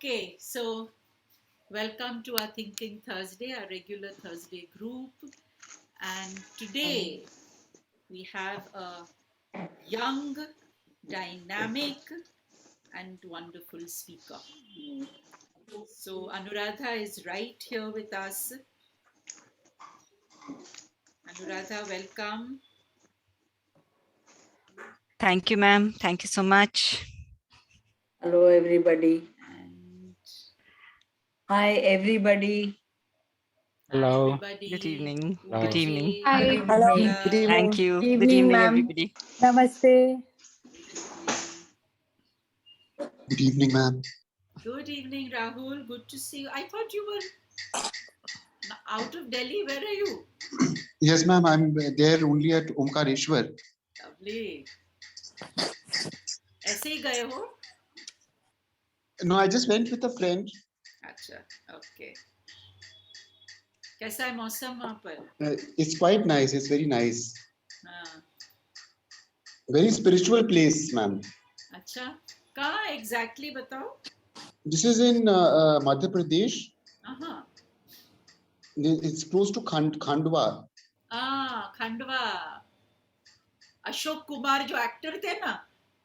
Okay, so welcome to our Thinking Thursday, our regular Thursday group. And today we have a young, dynamic, and wonderful speaker. So Anuradha is right here with us. Anuradha, welcome. Thank you, ma'am. Thank you so much. Hello, everybody. And Hi, everybody. Hello. hi, everybody. Good evening. Hello. Good evening. Hi. Hello. Good evening. Thank you. Evening, Good evening, ma'am. everybody. Namaste. Good evening, ma'am. Good evening, Rahul. Good to see you. I thought you were out of Delhi. Where are you? Yes, ma'am. I'm there only at Omkareshwar. Lovely. ऐसे ही गए हो? No, I just went with a friend. अच्छा, okay. कैसा है मौसम वहाँ पर? It's quite nice. It's very nice. हाँ, Very spiritual place, ma'am. अच्छा. कहाँ exactly बताओ? This is in Madhya Pradesh. हाँ. It's close to Khandwa. Khandwa. Ashok Kumar जो एक्टर थे ना,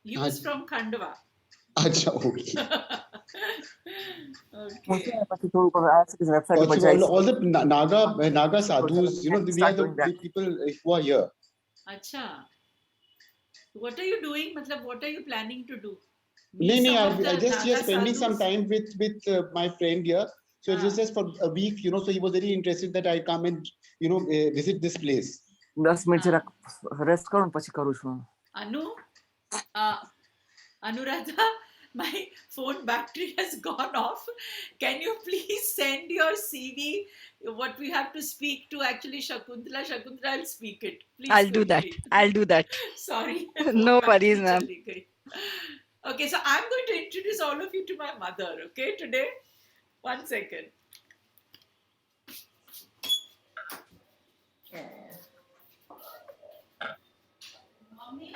he was from Khandwa. Acha, okay. Okay. Also, all the Naga sadhus, we are the people who are here. अच्छा. What are you doing? मतलब what are you planning to do? I just spending some time with my friend here. So it's just for a week, so he was very interested that I come and visit this place. 10 minute rest करूं पछि करू छु Anuradha, my phone battery has gone off. Can you please send your CV, what we have to speak to actually Shakuntala? Shakuntala, I'll speak it. Please. I'll do that. I'll do that. Sorry. No worries, ma'am. Okay, so I'm going to introduce all of you to my mother, okay, today. 1 second. Mommy.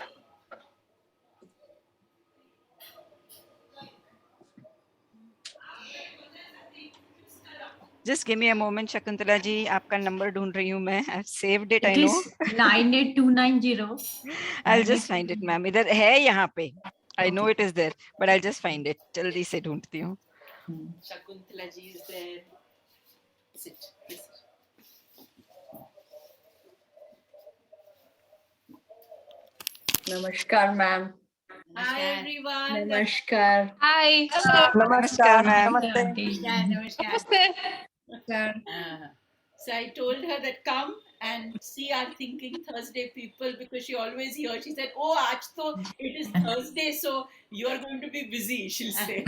Just give me a moment, Shakuntala ji. आपका number ढूंढ रही हूँ मैं. I've saved it. I It know. is 98290. I'll just find it, ma'am. इधर है यहाँ पे. I know it is there, but I'll just find it. जल्दी से ढूंढती हूँ. Shakuntala ji is there. Sit. Namaskar, ma'am. Hi everyone. Namaskar. Hi. Namaskar, ma'am. Namaste. So I told her that come and see our Thinking Thursday people, because she always hears. She said, "Oh, aaj to it is Thursday, so you are going to be busy." She'll say.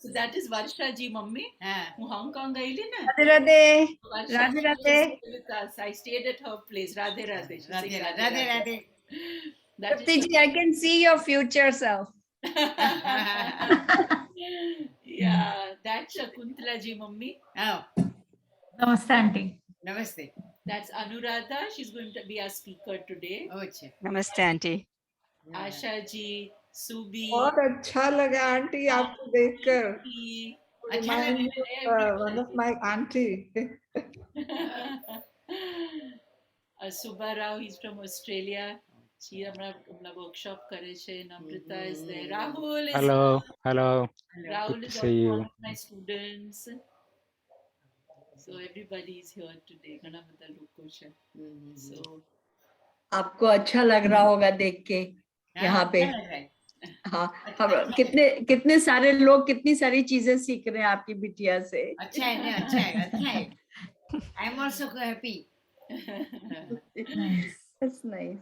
So that is Varsha ji, mummy. Who Hong Kong gaili na? Radhe Varsha Radhe. ji Radhe. was with us. I stayed at her place. Radhe Radhe. She'll say, Radhe Radhe. That is Trupti ji, I can see your future self. Yeah, that's Shakuntala ji, mummy. Oh, Namaste, auntie. namaste. That's Anuradha. She's going to be our speaker today. Okay. Namaste, auntie. Asha ji, सुबी, बहुत अच्छा लगा aunty आपको देखकर अच्छा लगा one of my aunty Subbarao, he's from Australia. She हमला workshop करे छे. Namrita is there. Rahul is Hello. Hello. Rahul Good to is see also you. one of my students. So everybody is here today. घना બધા લોકો છે. So आपको अच्छा लग रहा होगा देख के यहाँ पे. हाँ, हम कितने सारे लोग कितनी सारी चीजें सीख रहे हैं आपकी बिटिया से. अच्छा है, अच्छा है, अच्छा है. I'm also happy. That's nice.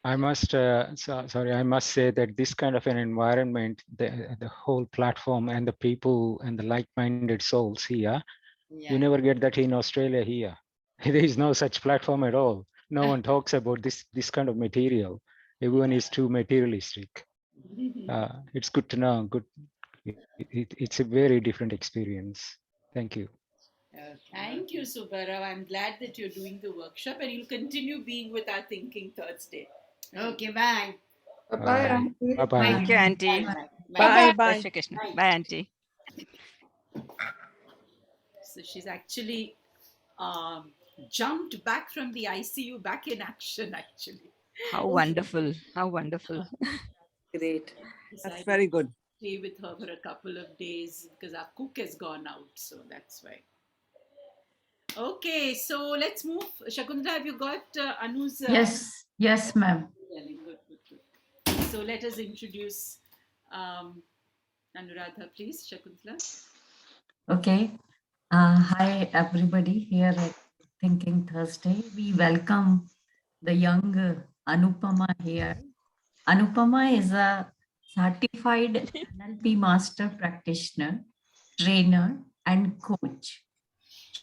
I must I must say that this kind of an environment, the whole platform and the people and the like-minded souls here, Yeah. you never get that in Australia here. There is no such platform at all. No one talks about this kind of material. Everyone is too materialistic. It's good to know. Good. It's a very different experience. Thank you. thank you, Subbarao. I'm glad that you're doing the workshop and you'll continue being with our Thinking Thursday. Okay, bye. Bye, Auntie. Bye bye. Thank you, Auntie. Bye Jai bye. Shri Krishna. Bye, Auntie. So she's actually jumped back from the ICU back in action, actually. How wonderful. How wonderful. Great. That's Decided very to good. stay with her for a couple of days because our cook has gone out, so that's why. Okay, so let's move. Shakuntala, have you got Anu's? Yes, ma'am. Good, good, good. So let us introduce Anuradha, please, Shakuntala. Okay. Hi, everybody here at Thinking Thursday. We welcome the young Anupama here. Anupama is a certified NLP Master Practitioner, trainer, and coach.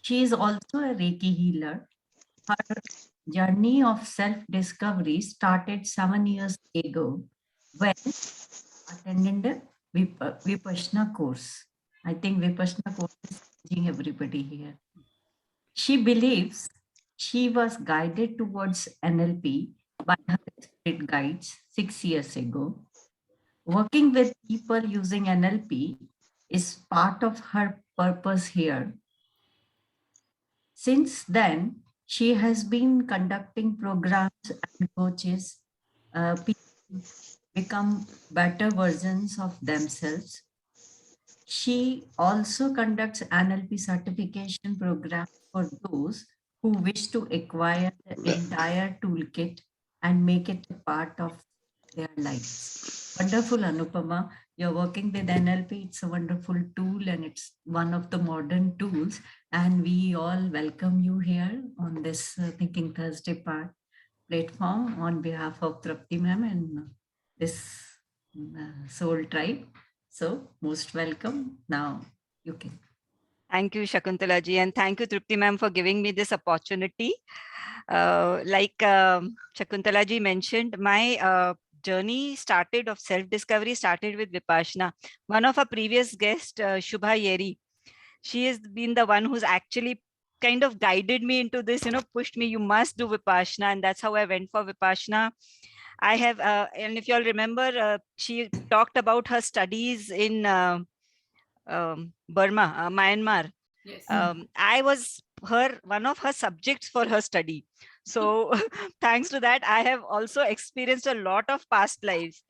She is also a Reiki healer. Her journey of self-discovery started 7 years ago when attended a Vipassana course. I think Vipassana course is changing everybody here. She believes she was guided towards NLP by her spirit guides 6 years ago. Working with people using NLP is part of her purpose here. Since then, she has been conducting programs and coaches people become better versions of themselves. She also conducts NLP certification programs for those who wish to acquire the entire toolkit and make it a part of their lives. Wonderful, Anupama. You're working with NLP. It's a wonderful tool and it's one of the modern tools. And we all welcome you here on this Thinking Thursday platform on behalf of Trapti ma'am and this soul tribe. So most welcome. Now you can. Thank you, Shakuntala ji, and thank you, Trupti ma'am, for giving me this opportunity. Like Shakuntala ji mentioned, my journey started of self-discovery started with Vipassana. One of our previous guests, Shubha Yeri, she has been the one who's actually kind of guided me into this, pushed me, you must do Vipassana. And that's how I went for Vipassana. I have, and if you all remember, she talked about her studies in Burma, Myanmar. Yes. I was one of her subjects for her study. So thanks to that, I have also experienced a lot of past lives.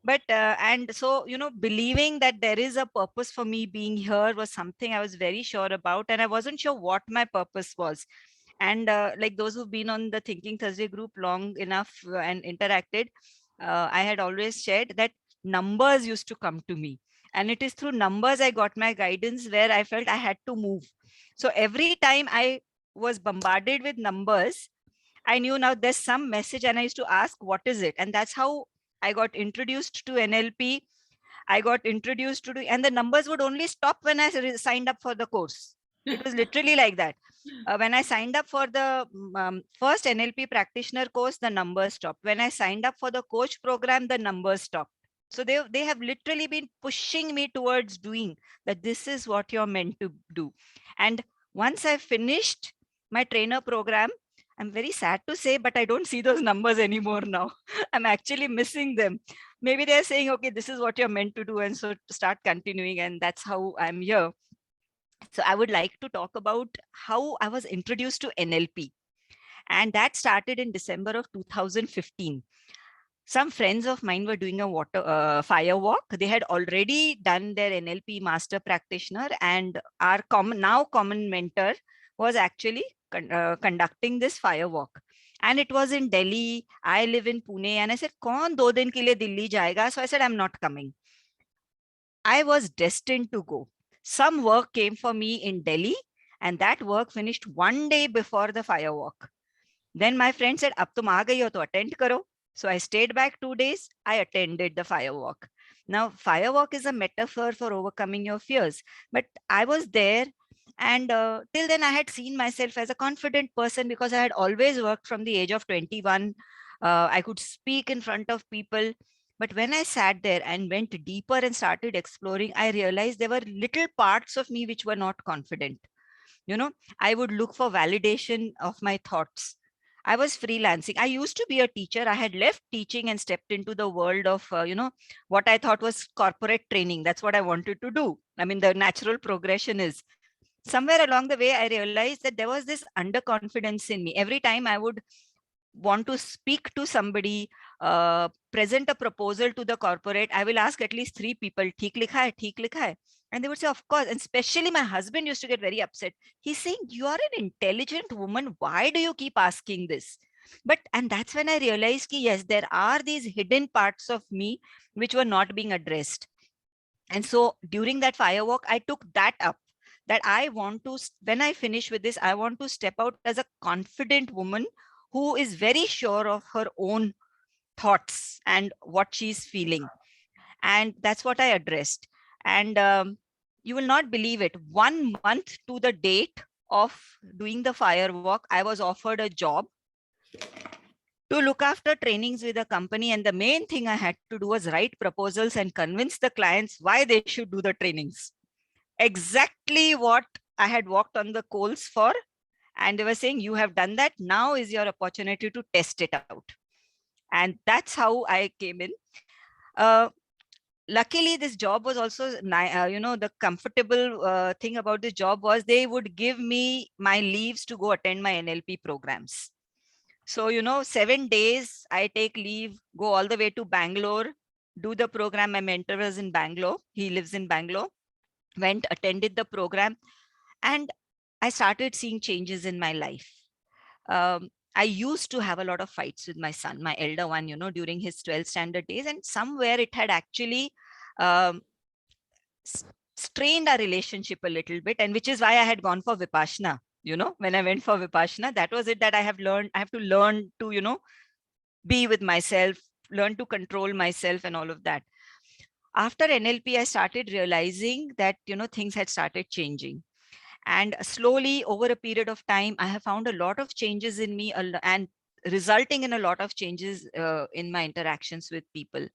But and so, believing that there is a purpose for me being here was something I was very sure about, and I wasn't sure what my purpose was. And like those who've been on the Thinking Thursday group long enough and interacted, I had always shared that numbers used to come to me. And it is through numbers I got my guidance where I felt I had to move. So every time I was bombarded with numbers, I knew now there's some message and I used to ask, what is it? And that's how I got introduced to NLP. I got introduced to and the numbers would only stop when I signed up for the course. It was literally like that. When I signed up for the first NLP practitioner course, the numbers stopped. When I signed up for the coach program, the numbers stopped. So they have literally been pushing me towards doing that. This is what you're meant to do. And once I finished my trainer program, I'm very sad to say, but I don't see those numbers anymore now. I'm actually missing them. Maybe they're saying, okay, this is what you're meant to do. And so start continuing. And that's how I'm here. So I would like to talk about how I was introduced to NLP. And that started in December of 2015. Some friends of mine were doing a fire walk. They had already done their NLP Master Practitioner, and our common mentor was actually conducting this fire walk. And it was in Delhi. I live in Pune, and I said, "Kaun 2 din ke liye Delhi jayega?" So I said, "I'm not coming." I was destined to go. Some work came for me in Delhi, and that work finished 1 day before the fire walk. Then my friend said, "Ab tum aa gayi ho to attend karo." So I stayed back 2 days. I attended the firewalk. Now, firewalk is a metaphor for overcoming your fears. But I was there, and till then I had seen myself as a confident person because I had always worked from the age of 21. I could speak in front of people. But when I sat there and went deeper and started exploring, I realized there were little parts of me which were not confident. I would look for validation of my thoughts. I was freelancing. I used to be a teacher. I had left teaching and stepped into the world of, what I thought was corporate training. That's what I wanted to do. I mean, the natural progression is somewhere along the way, I realized that there was this underconfidence in me. Every time I would want to speak to somebody, present a proposal to the corporate, I will ask at least 3 people, "Theek likha hai, theek likha hai?" And they would say, "Of course." And especially my husband used to get very upset. He's saying, "You are an intelligent woman. Why do you keep asking this?" And that's when I realized that yes, there are these hidden parts of me which were not being addressed. And so during that firewalk, I took that up, that I want to, when I finish with this, I want to step out as a confident woman who is very sure of her own thoughts and what she's feeling. And that's what I addressed. And you will not believe it. 1 month to the date of doing the firewalk, I was offered a job to look after trainings with a company. And the main thing I had to do was write proposals and convince the clients why they should do the trainings. Exactly what I had walked on the coals for. And they were saying, "You have done that. Now is your opportunity to test it out." And that's how I came in. Luckily, this job was also, the comfortable thing about this job was they would give me my leaves to go attend my NLP programs. So, 7 days I take leave, go all the way to Bangalore, do the program. My mentor was in Bangalore. He lives in Bangalore. Went, attended the program, and I started seeing changes in my life. I used to have a lot of fights with my son, my elder one, during his 12th standard days. And somewhere it had actually um, strained our relationship a little bit. And which is why I had gone for Vipassana. When I went for Vipassana, that was it, that I have to learn to, be with myself, learn to control myself and all of that. After NLP, I started realizing that, things had started changing. And slowly over a period of time, I have found a lot of changes in me and resulting in a lot of changes in my interactions with people.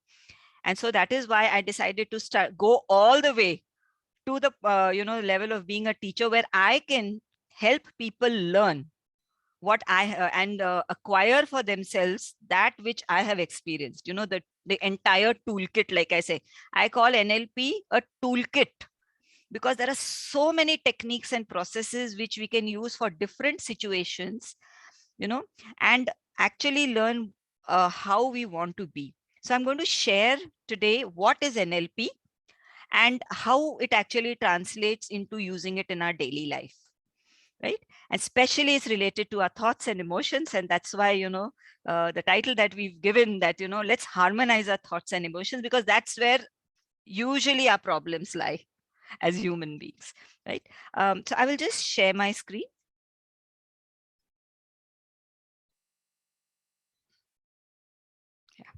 And so that is why I decided to go all the way to the level of being a teacher, where I can help people learn what I and acquire for themselves that which I have experienced. The entire toolkit, like I say, I call NLP a toolkit, because there are so many techniques and processes which we can use for different situations, and actually learn how we want to be. So I'm going to share today what is NLP and how it actually translates into using it in our daily life, right? And especially it's related to our thoughts and emotions. And that's why, the title that we've given, that, let's harmonize our thoughts and emotions, because that's where usually our problems lie as human beings, right? So I will just share my screen. Yeah.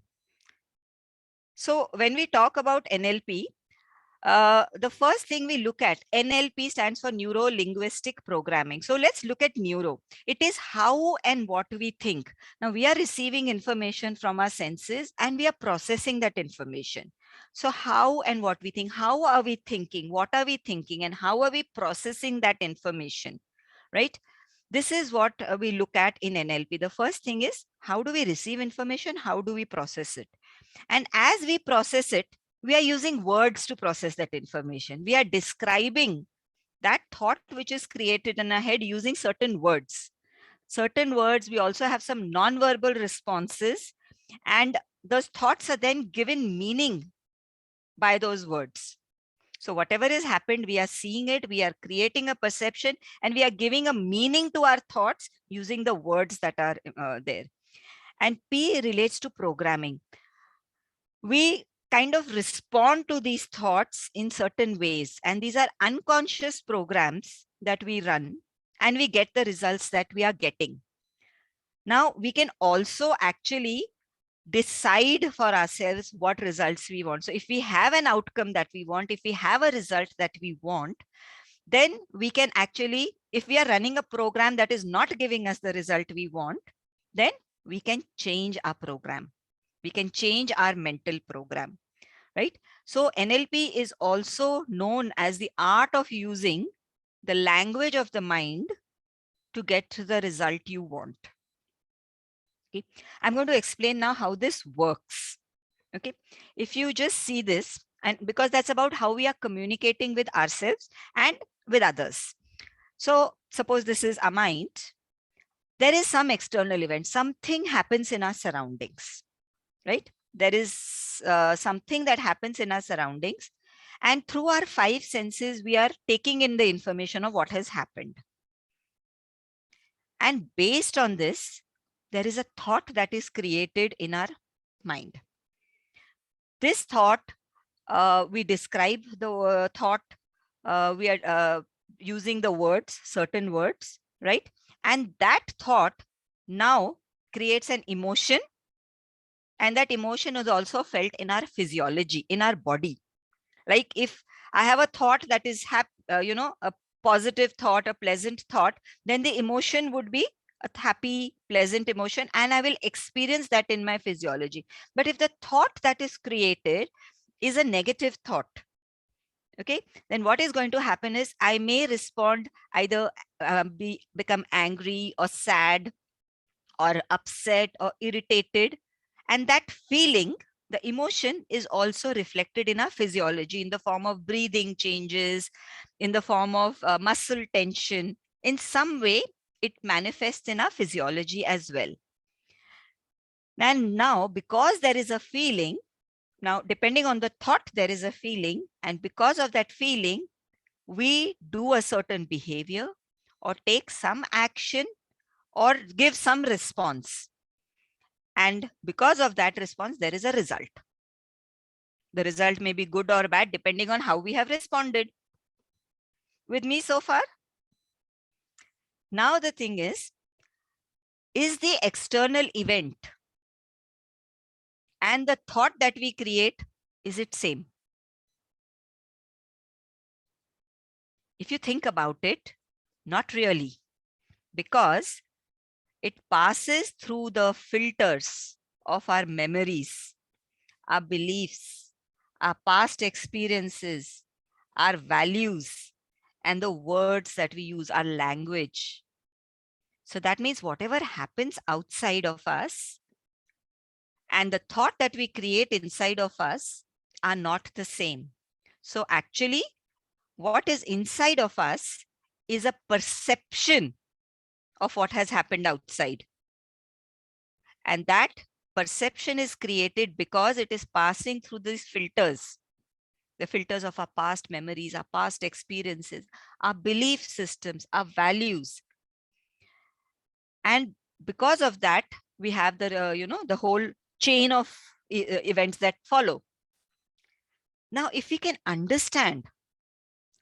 So when we talk about NLP, the first thing we look at, NLP stands for Neuro Linguistic Programming. So let's look at neuro. It is how and what we think. Now we are receiving information from our senses and we are processing that information. So how and what we think, how are we thinking, what are we thinking, and how are we processing that information, right? This is what we look at in NLP. The first thing is, how do we receive information? How do we process it? And as we process it, we are using words to process that information. We are describing that thought which is created in our head using certain words. Certain words, we also have some non-verbal responses, and those thoughts are then given meaning by those words. So whatever has happened, we are seeing it, we are creating a perception, and we are giving a meaning to our thoughts using the words that are there. And P relates to programming. We kind of respond to these thoughts in certain ways, and these are unconscious programs that we run, and we get the results that we are getting. Now, we can also actually decide for ourselves what results we want. So if we have an outcome that we want, if we have a result that we want, then we can actually, if we are running a program that is not giving us the result we want, then we can change our program. We can change our mental program, right? So NLP is also known as the art of using the language of the mind to get to the result you want. Okay, I'm going to explain now how this works. Okay, if you just see this, and because that's about how we are communicating with ourselves and with others. So suppose this is a mind. There is some external event, something happens in our surroundings, right? There is something that happens in our surroundings, and through our 5 senses, we are taking in the information of what has happened. And based on this, there is a thought that is created in our mind. This thought, we describe the thought, we are using the words, certain words, right? And that thought now creates an emotion, and that emotion is also felt in our physiology, in our body. Like if I have a thought that is a positive thought, a pleasant thought, then the emotion would be a happy, pleasant emotion, and I will experience that in my physiology. But if the thought that is created is a negative thought, okay, then what is going to happen is I may respond either become angry or sad or upset or irritated, and that feeling, the emotion, is also reflected in our physiology in the form of breathing changes, in the form of muscle tension. In some way it manifests in our physiology as well. And now, because there is a feeling, now depending on the thought, there is a feeling, and because of that feeling we do a certain behavior or take some action or give some response. And because of that response, there is a result. The result may be good or bad depending on how we have responded. With me so far? Now the thing is the external event and the thought that we create, is it same? If you think about it, not really, because it passes through the filters of our memories, our beliefs, our past experiences, our values, and the words that we use, our language. So that means whatever happens outside of us and the thought that we create inside of us are not the same. So actually, what is inside of us is a perception of what has happened outside. And that perception is created because it is passing through these filters, the filters of our past memories, our past experiences, our belief systems, our values. And because of that, we have the whole chain of events that follow. Now, if we can understand,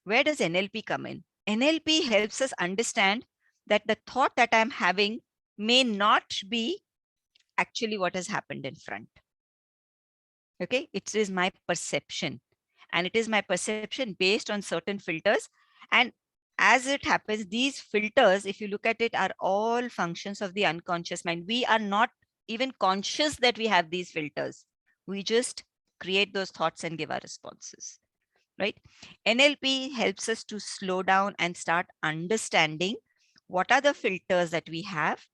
where does NLP come in? NLP helps us understand that the thought that I'm having may not be actually what has happened in front. Okay, it is my perception, and it is my perception based on certain filters. And as it happens, these filters, if you look at it, are all functions of the unconscious mind. We are not even conscious that we have these filters. We just create those thoughts and give our responses, right? NLP helps us to slow down and start understanding what are the filters that we have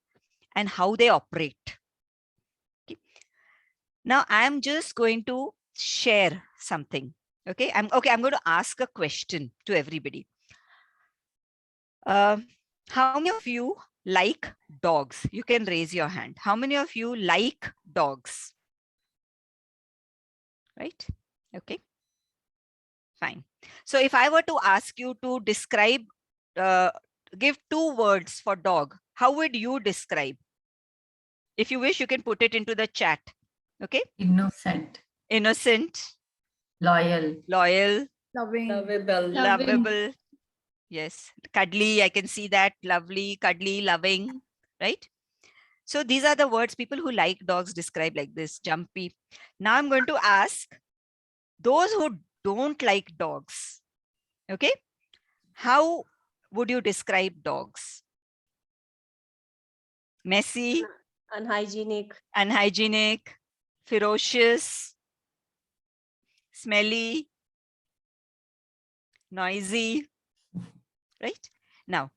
and how they operate. Okay. Now I'm just going to share something. Okay, I'm going to ask a question to everybody. How many of you like dogs? You can raise your hand. How many of you like dogs? Right? Okay, fine. So if I were to ask you to describe, give 2 words for dog, how would you describe? If you wish, you can put it into the chat. Okay. Innocent. Innocent. Loyal. Loyal. Lovable. Lovable. Yes. Cuddly, I can see that. Lovely, cuddly, loving, right? So these are the words people who like dogs describe like this. Jumpy. Now I'm going to ask those who don't like dogs. Okay. How would you describe dogs? Messy. Unhygienic. Unhygienic. Ferocious. Smelly. Noisy. Right? Now,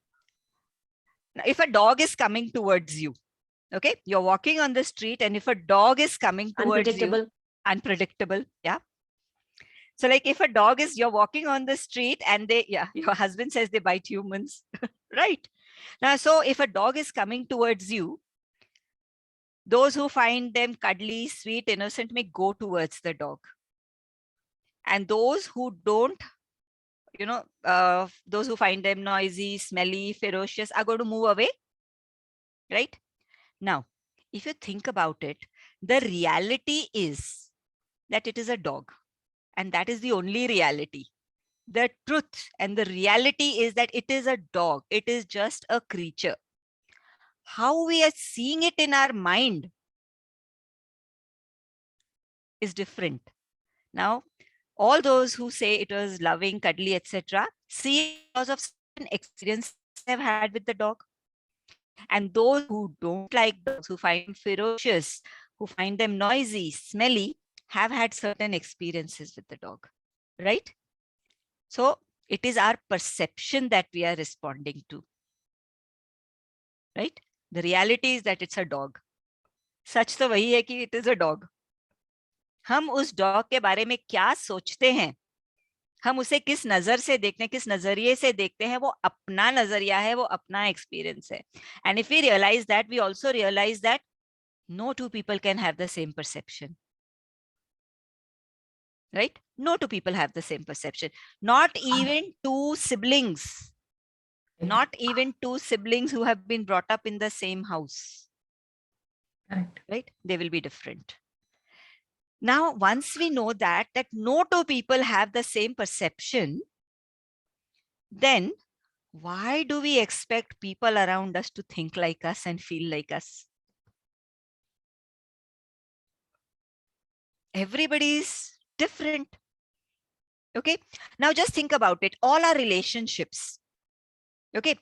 if a dog is coming towards you, Okay, you're walking on the street, and if a dog is coming towards you, unpredictable, yeah. So like if a dog is, you're walking on the street and your husband says they bite humans, right? Now, so if a dog is coming towards you, those who find them cuddly, sweet, innocent may go towards the dog. And those who don't, those who find them noisy, smelly, ferocious are going to move away, right? Now, if you think about it, the reality is that it is a dog, and that is the only reality. The truth and the reality is that it is a dog. It is just a creature. How we are seeing it in our mind is different. Now, all those who say it was loving, cuddly, etc., see it because of certain experiences they've had with the dog. And those who don't like dogs, who find them ferocious, who find them noisy, smelly, have had certain experiences with the dog, right? So it is our perception that we are responding to, right? The reality is that it's a dog. सच तो वही है कि it is a dog. हम उस dog के बारे में क्या सोचते हैं, हम उसे किस नजर से देखते हैं, किस नजरिए से देखते हैं, वो अपना नजरिया है, वो अपना एक्सपीरियंस है. And if we realize that, we also realize that no two people can have the same perception. Right? No two people have the same perception. Not even two siblings. Not even two siblings who have been brought up in the same house. Right? They will be different. Now, once we know that no two people have the same perception, then why do we expect people around us to think like us and feel like us? Everybody is different. Okay. Now just think about it. All our relationships. Okay.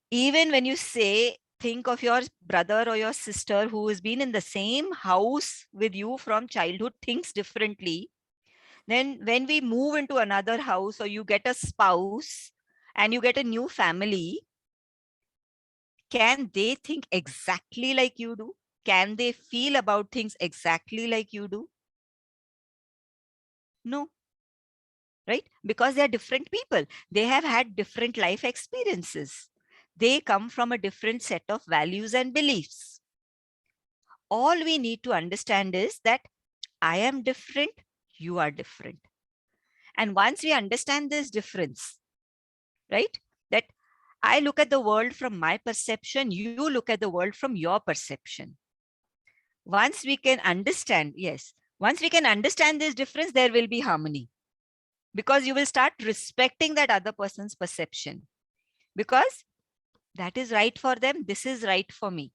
Even when you say, think of your brother or your sister who has been in the same house with you from childhood, thinks differently. Then when we move into another house, or you get a spouse and you get a new family, can they think exactly like you do? Can they feel about things exactly like you do? No. Right? Because they are different people. They have had different life experiences. They come from a different set of values and beliefs. All we need to understand is that I am different, you are different. And once we understand this difference, right, that I look at the world from my perception, you look at the world from your perception. Once we can understand, once we can understand this difference, there will be harmony. Because you will start respecting that other person's perception. Because that is right for them, this is right for me.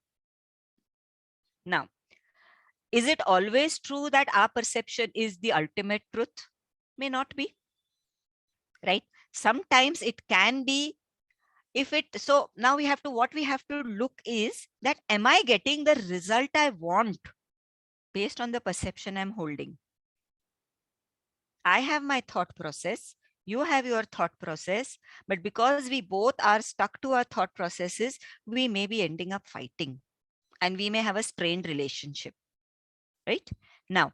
Now, is it always true that our perception is the ultimate truth? May not be. Right? Sometimes it can be. So now what we have to look is that, am I getting the result I want based on the perception I'm holding? I have my thought process, you have your thought process, but because we both are stuck to our thought processes, we may be ending up fighting and we may have a strained relationship, right? Now,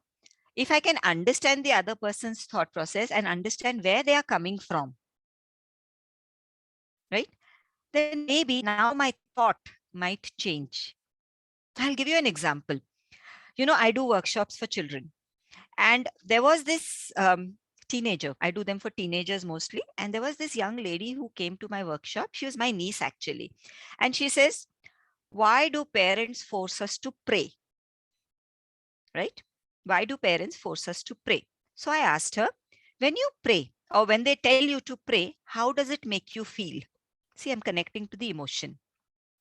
if I can understand the other person's thought process and understand where they are coming from, right? Then maybe now my thought might change. I'll give you an example. I do workshops for children, and there was this teenager. I do them for teenagers mostly. And there was this young lady who came to my workshop. She was my niece actually. And she says, why do parents force us to pray? Right? Why do parents force us to pray? So I asked her, when you pray or when they tell you to pray, how does it make you feel? See, I'm connecting to the emotion,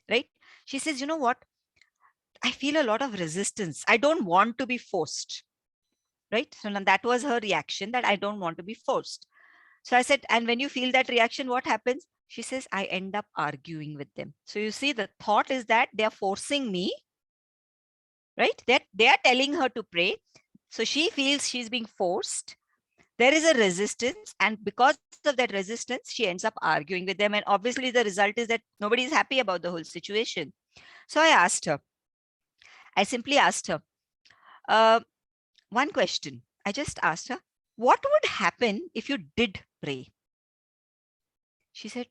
right? She says, you know what? I feel a lot of resistance. I don't want to be forced. Right? So that was her reaction, that I don't want to be forced. So I said, and when you feel that reaction, what happens? She says, I end up arguing with them. So you see, the thought is that they are forcing me, right? They are telling her to pray. So she feels she's being forced. There is a resistance. And because of that resistance, she ends up arguing with them. And obviously the result is that nobody is happy about the whole situation. So I asked her, I simply asked her one question. I just asked her, what would happen if you did pray? She said,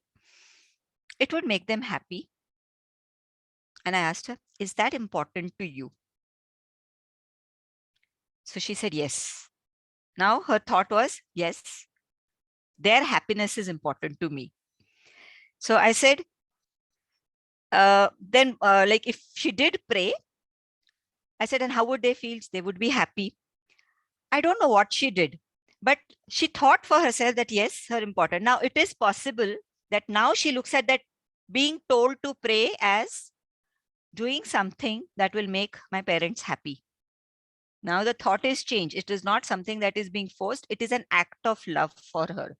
it would make them happy. And I asked her, is that important to you? So she said, yes. Now her thought was, yes, their happiness is important to me. So I said, then like if she did pray, I said, and how would they feel? They would be happy. I don't know what she did, but she thought for herself that yes, her important. Now it is possible that now she looks at that being told to pray as doing something that will make my parents happy. Now the thought is changed. It is not something that is being forced. It is an act of love for her.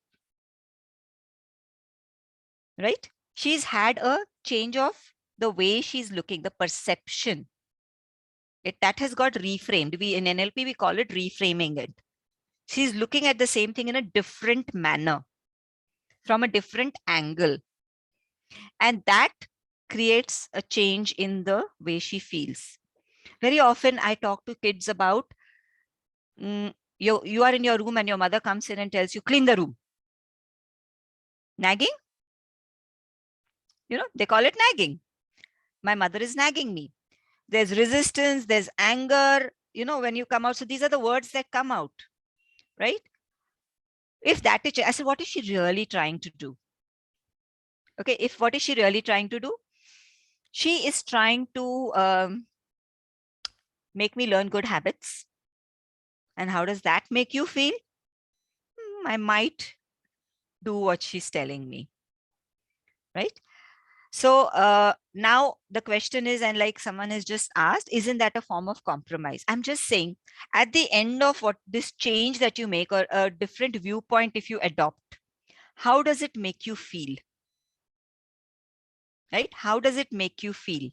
Right? She's had a change of the way she's looking, the perception. That has got reframed. In NLP, we call it reframing it. She's looking at the same thing in a different manner, from a different angle. And that creates a change in the way she feels. Very often I talk to kids about, you are in your room and your mother comes in and tells you, clean the room. Nagging? They call it nagging. My mother is nagging me. There's resistance, there's anger, when you come out. So these are the words that come out, right? If that is, I said, what is she really trying to do? Okay, what is she really trying to do? She is trying to make me learn good habits. And how does that make you feel? I might do what she's telling me, right? So now the question is, and like someone has just asked, isn't that a form of compromise? I'm just saying, at the end of what this change that you make, or a different viewpoint if you adopt, how does it make you feel? Right? How does it make you feel?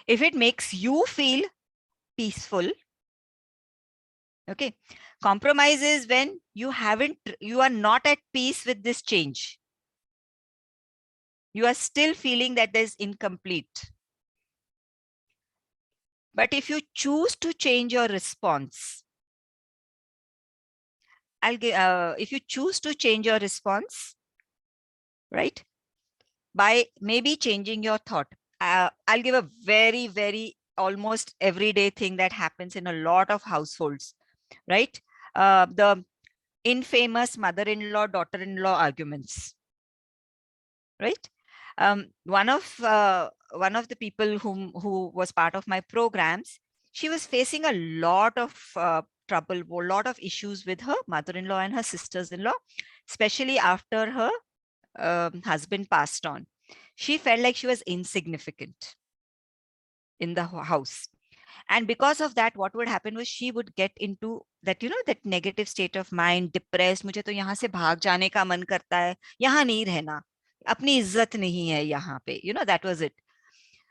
If it makes you feel peaceful, okay. Compromise is when you are not at peace with this change. You are still feeling that there's incomplete. But if you choose to change your response, if you choose to change your response, right, by maybe changing your thought, I'll give a very, very almost everyday thing that happens in a lot of households, right? The infamous mother-in-law, daughter-in-law arguments, right? One of the people who was part of my programs, she was facing a lot of trouble, a lot of issues with her mother-in-law and her sisters-in-law, especially after her husband passed on. She felt like she was insignificant in the house. And because of that, what would happen was she would get into that, that negative state of mind, depressed. मुझे तो यहाँ से भाग जाने का मन करता है, यहाँ नहीं रहना, अपनी इज्जत नहीं है यहाँ पे. That was it.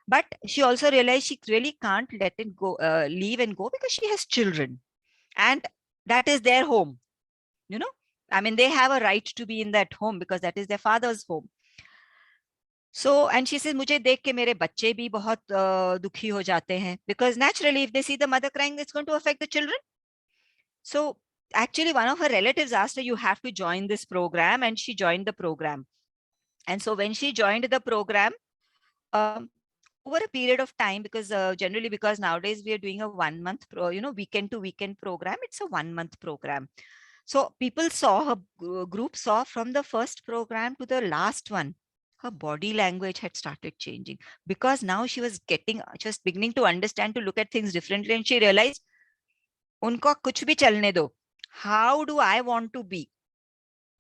But she also realized she really can't let it go, leave and go, because she has children, and that is their home. I mean, they have a right to be in that home because that is their father's home. So, and she says, मुझे देख के मेरे बच्चे भी बहुत दुखी हो जाते हैं, because naturally if they see the mother crying, it's going to affect the children. So actually one of her relatives asked her, you have to join this program, and she joined the program. And so when she joined the program, over a period of time, because generally, because nowadays we are doing a 1 month, weekend to weekend program, it's a 1 month program. So people saw, her group saw from the first program to the last one, her body language had started changing, because now she was just beginning to understand, to look at things differently. And she realized, unko kuch bhi chalne do. How do I want to be?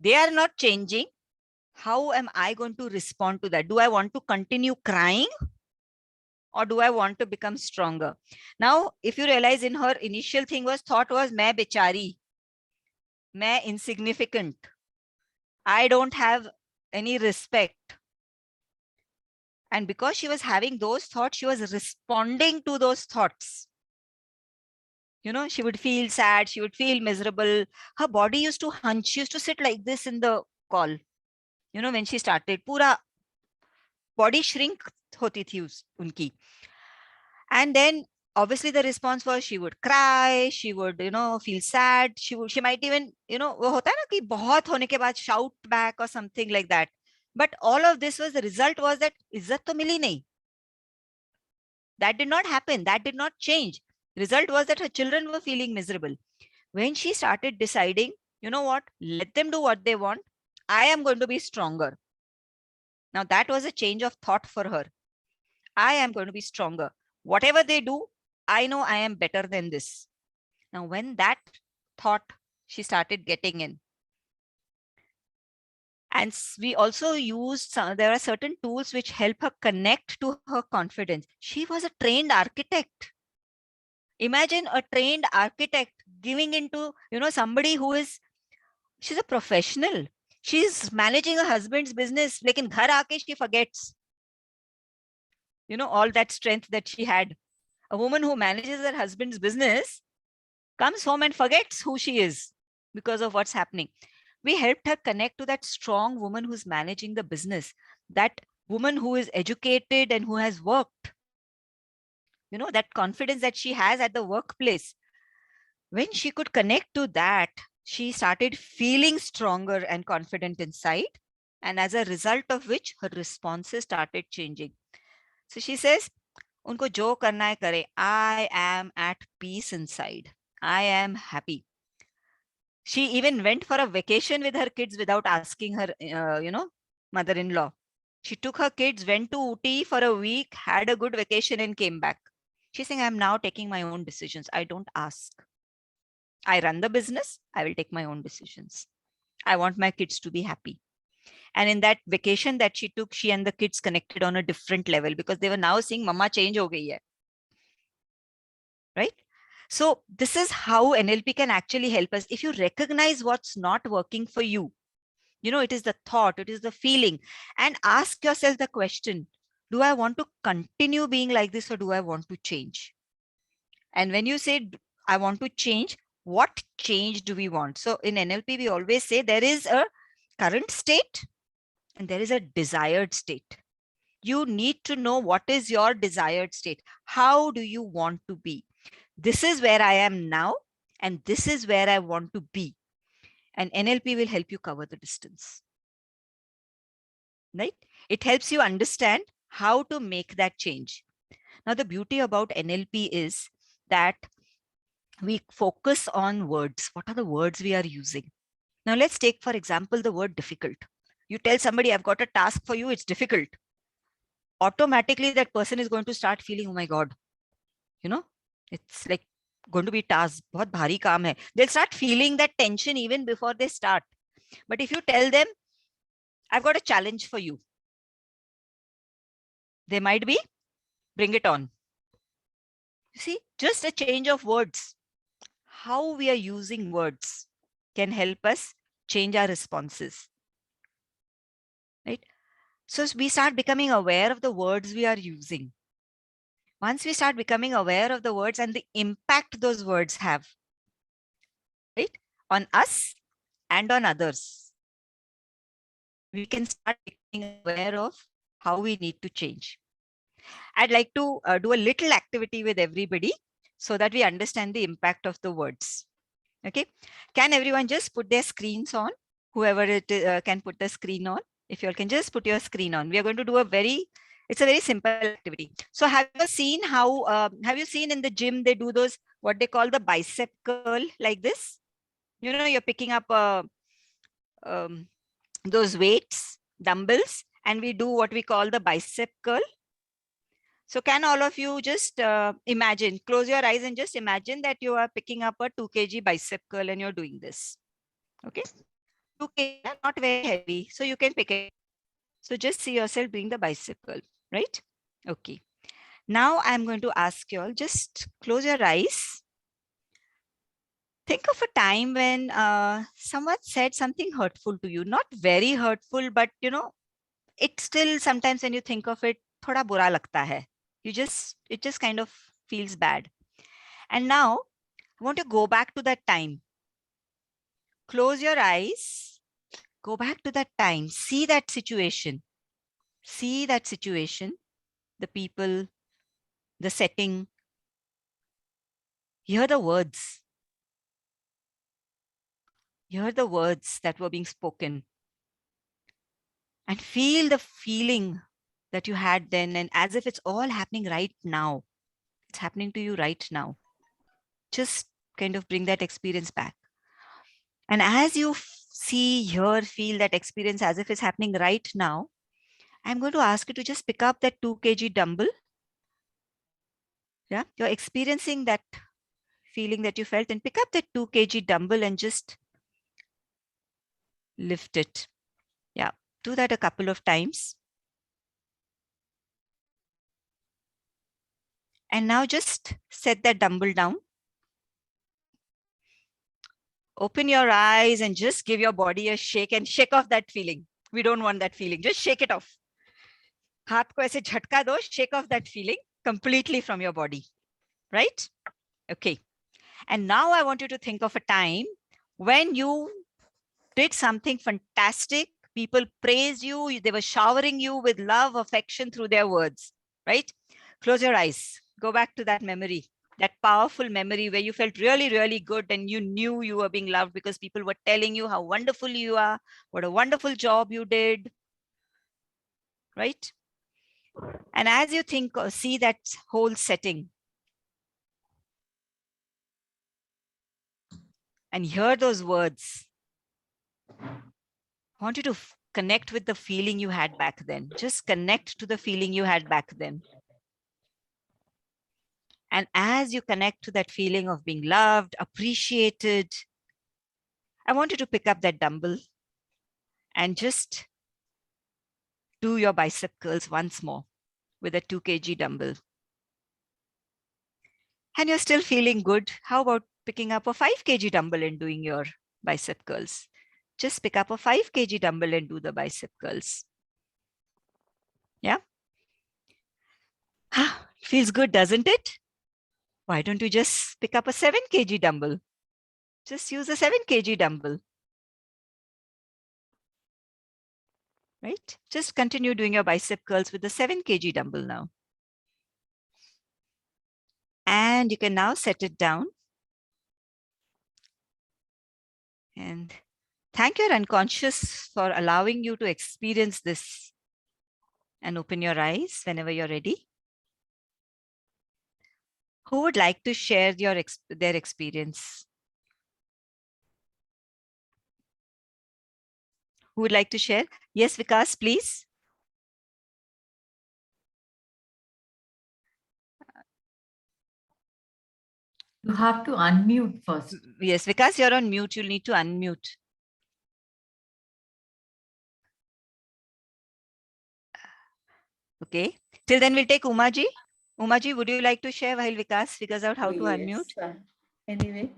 They are not changing. How am I going to respond to that? Do I want to continue crying, or do I want to become stronger? Now, if you realize, in her initial thought was, main bechari, main insignificant, I don't have any respect. And because she was having those thoughts, she was responding to those thoughts. She would feel sad, she would feel miserable. Her body used to hunch. She used to sit like this in the call. When she started, pura body shrink hoti thi unki. And then obviously the response was she would cry, she would, feel sad, she might even, वो होता है ना कि बहुत होने के बाद shout back or something like that. But all of this was, the result was that इज्जत तो मिली नहीं. That did not happen. That did not change. Result was that her children were feeling miserable. When she started deciding, you know what, let them do what they want, I am going to be stronger. Now that was a change of thought for her. I am going to be stronger. Whatever they do, I know I am better than this. Now, when that thought she started getting in, and we also used, there are certain tools which help her connect to her confidence. She was a trained architect. Imagine a trained architect giving into, somebody who is, she's a professional. She's managing her husband's business. Like in ghar aake she forgets, all that strength that she had. A woman who manages her husband's business comes home and forgets who she is because of what's happening. We helped her connect to that strong woman who's managing the business, that woman who is educated and who has worked, that confidence that she has at the workplace. When she could connect to that, she started feeling stronger and confident inside. And as a result of which, her responses started changing. So she says, unko jo karna hai kare. I am at peace inside. I am happy. She even went for a vacation with her kids without asking her, mother-in-law. She took her kids, went to Ooty for a week, had a good vacation and came back. She's saying, I'm now taking my own decisions. I don't ask. I run the business. I will take my own decisions. I want my kids to be happy. And in that vacation that she took, she and the kids connected on a different level because they were now seeing Mama change ho gayi hai. Right? So this is how NLP can actually help us. If you recognize what's not working for you, it is the thought, it is the feeling, and ask yourself the question, do I want to continue being like this or do I want to change? And when you say, I want to change, what change do we want? So in NLP, we always say there is a current state and there is a desired state. You need to know what is your desired state. How do you want to be? This is where I am now, and this is where I want to be. And NLP will help you cover the distance. Right? It helps you understand how to make that change. Now, the beauty about NLP is that we focus on words. What are the words we are using? Now, let's take, for example, the word difficult. You tell somebody, I've got a task for you, it's difficult. Automatically, that person is going to start feeling, oh my God, it's like going to be task, bahut bhari kaam hai. They'll start feeling that tension even before they start. But if you tell them, I've got a challenge for you, they might be, bring it on. You see, just a change of words. How we are using words can help us change our responses. Right? So we start becoming aware of the words we are using. Once we start becoming aware of the words and the impact those words have, right, on us and on others, we can start becoming aware of how we need to change. I'd like to do a little activity with everybody so that we understand the impact of the words. Okay, can everyone just put their screens on? Whoever it can put the screen on. If you all can just put your screen on. We are going to do it's a very simple activity. So have you seen how, have you seen in the gym, they do those, what they call the bicep curl like this? You're picking up those weights, dumbbells, and we do what we call the bicep curl. So can all of you just imagine, close your eyes and just imagine that you are picking up a 2 kg bicep curl and you're doing this. Okay. 2 kg, not very heavy. So you can pick it. So just see yourself doing the bicep curl, right? Okay. Now I'm going to ask you all, just close your eyes. Think of a time when someone said something hurtful to you, not very hurtful, but it still sometimes when you think of it, thoda bura lagta hai. It just kind of feels bad. And now I want to go back to that time. Close your eyes, go back to that time, see that situation, the people, the setting, Hear the words. Hear the words that were being spoken. And feel the feeling that you had then, and as if it's all happening right now. It's happening to you right now. Just kind of bring that experience back. And as you see, hear, feel that experience as if it's happening right now, I'm going to ask you to just pick up that 2 kg dumbbell. Yeah, you're experiencing that feeling that you felt, and pick up that 2 kg dumbbell and just lift it. Yeah, do that a couple of times. And now just set that dumbbell down. Open your eyes and just give your body a shake and shake off that feeling. We don't want that feeling. Just shake it off. हाथ को ऐसे झटका दो, shake off that feeling completely from your body. Right? Okay. And now I want you to think of a time when you did something fantastic. People praised you. They were showering you with love, affection through their words. Right? Close your eyes. Go back to that memory. That powerful memory where you felt really, really good and you knew you were being loved because people were telling you how wonderful you are, what a wonderful job you did, right? And as you think, see that whole setting and hear those words, I want you to connect with the feeling you had back then. Just connect to the feeling you had back then. And as you connect to that feeling of being loved, appreciated, I want you to pick up that dumbbell and just do your bicep curls once more with a 2 kg dumbbell. And you're still feeling good. How about picking up a 5 kg dumbbell and doing your bicep curls? Just pick up a 5 kg dumbbell and do the bicep curls. Yeah. Feels good, doesn't it? Why don't you just pick up a 7 kg dumbbell? Just use a 7 kg dumbbell. Right? Just continue doing your bicep curls with the 7 kg dumbbell now. And you can now set it down. And thank your unconscious for allowing you to experience this. And open your eyes whenever you're ready. Who would like to share their experience? Who would like to share? Yes, Vikas, please. You have to unmute first. Yes, Vikas, you're on mute. You'll need to unmute. Okay. Till then, we'll take Umaji. Umaji, would you like to share while Vikas figures out how to unmute? Anyway,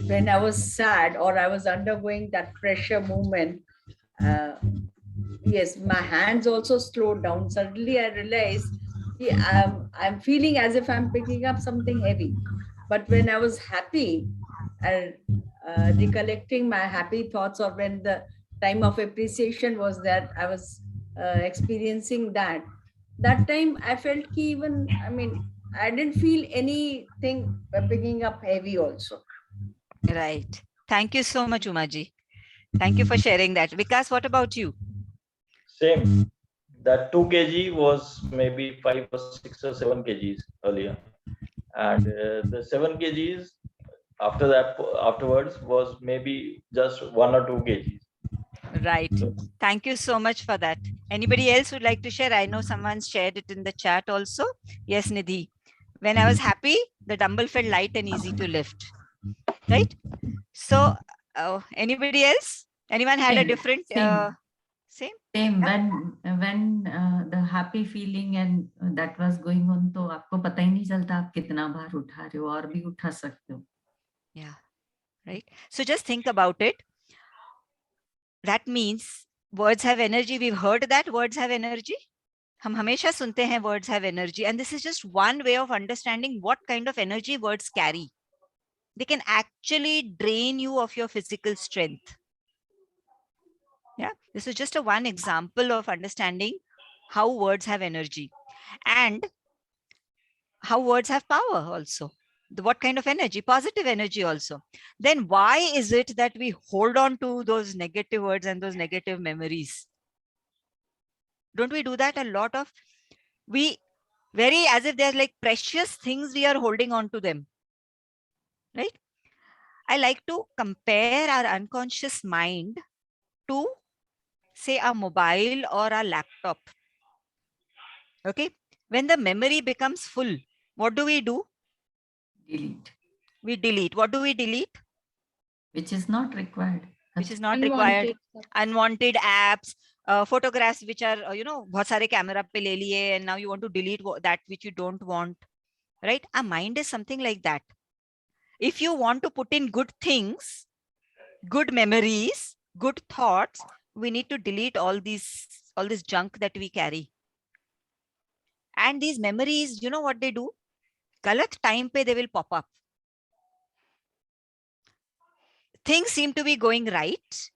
when I was sad or I was undergoing that pressure movement, yes, my hands also slowed down. Suddenly I realized I'm feeling as if I'm picking up something heavy. But when I was happy, recollecting my happy thoughts, or when the time of appreciation was that I was experiencing that time, I felt I didn't feel anything picking up heavy also. Right. Thank you so much, Umaji. Thank you for sharing that. Vikas, what about you? Same. That 2 kg was maybe 5 or 6 or 7 kgs earlier. And the 7 kgs afterwards was maybe just 1 or 2 kgs. Right. Thank you so much for that. Anybody else would like to share? I know someone shared it in the chat also. Yes, Nidhi. When I was happy, the dumbbell felt light and easy to lift. Right? So, anybody else? Anyone had a different... Same? Same. When the happy feeling and that was going on, तो आपको पता ही नहीं चलता आप कितना भार उठा रहे हो और भी उठा सकते हो. Yeah. Right. So just think about it. That means words have energy. We've heard that words have energy. हम हमेशा सुनते हैं words have energy, and this is just one way of understanding what kind of energy words carry. They can actually drain you of your physical strength. Yeah, this is just one example of understanding how words have energy and how words have power also. what kind of energy? Positive energy also. Then why is it that we hold on to those negative words and those negative memories? Don't we do that a lot of? We very as if they're like precious things, we are holding on to them, right? I like to compare our unconscious mind to, say, a mobile or a laptop. Okay. When the memory becomes full, what do? Delete. We delete. What do we delete? Which is not required. Which is not required. Unwanted apps, photographs which are, बहुत सारे camera पे ले लिए, and now you want to delete that which you don't want, right? Our mind is something like that. If you want to put in good things, good memories, good thoughts, we need to delete all this junk that we carry. And these memories, you know what they do? Galat time pe they will pop up. Things seem to be going right,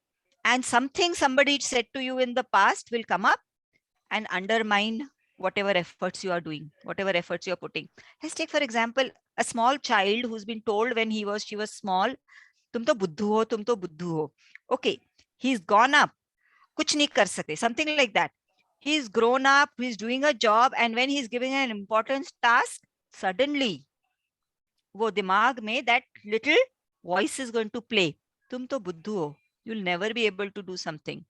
and something somebody said to you in the past will come up and undermine whatever efforts you are doing, whatever efforts you are putting. Let's take, for example, a small child who's been told when she was small, tum to buddhu ho, tum to buddhu ho. Okay, he's gone up, kuch nahi kar sakte, something like that. He's grown up, he's doing a job, and when he's giving an important task, suddenly wo dimag mein that little voice is going to play. Tum to buddhu ho. You'll never be able to do something.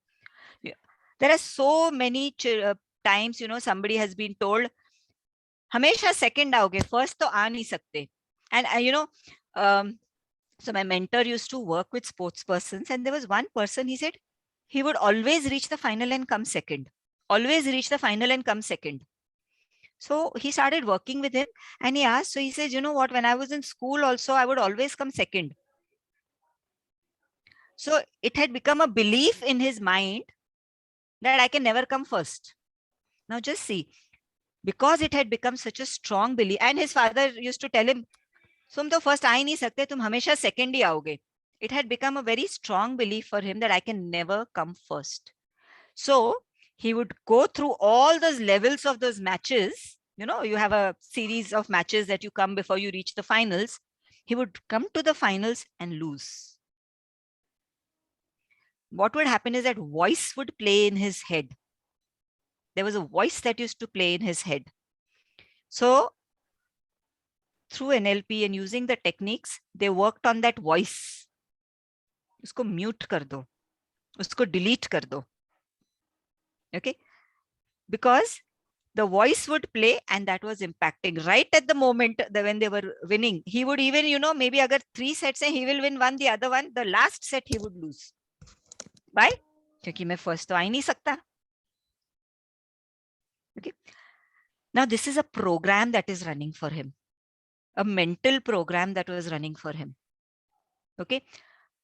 There are so many times, somebody has been told, hamesha second आओगे, first तो आ नहीं सकते. And so my mentor used to work with sports persons, and there was one person, he said he would always reach the final and come second. Always reach the final and come second. So he started working with him, and he asked, so he says, you know what, when I was in school also, I would always come second. So it had become a belief in his mind that I can never come first. Now just see, because it had become such a strong belief, and his father used to tell him, तुम तो first आ ही नहीं सकते, तुम हमेशा second ही आओगे. It had become a very strong belief for him that I can never come first. So he would go through all those levels of those matches. You have a series of matches that you come before you reach the finals. He would come to the finals and lose. What would happen is that voice would play in his head. There was a voice that used to play in his head. So through NLP and using the techniques, they worked on that voice. Usko mute kar do. Usko delete kar do. Okay? Because the voice would play, and that was impacting. Right at the moment when they were winning, he would even, maybe agar 3 sets hai, he will win one, the other one, the last set he would lose. Why? Because मैं first तो आ ही नहीं सकता. Okay. Now this is a program that is running for him. A mental program that was running for him. Okay.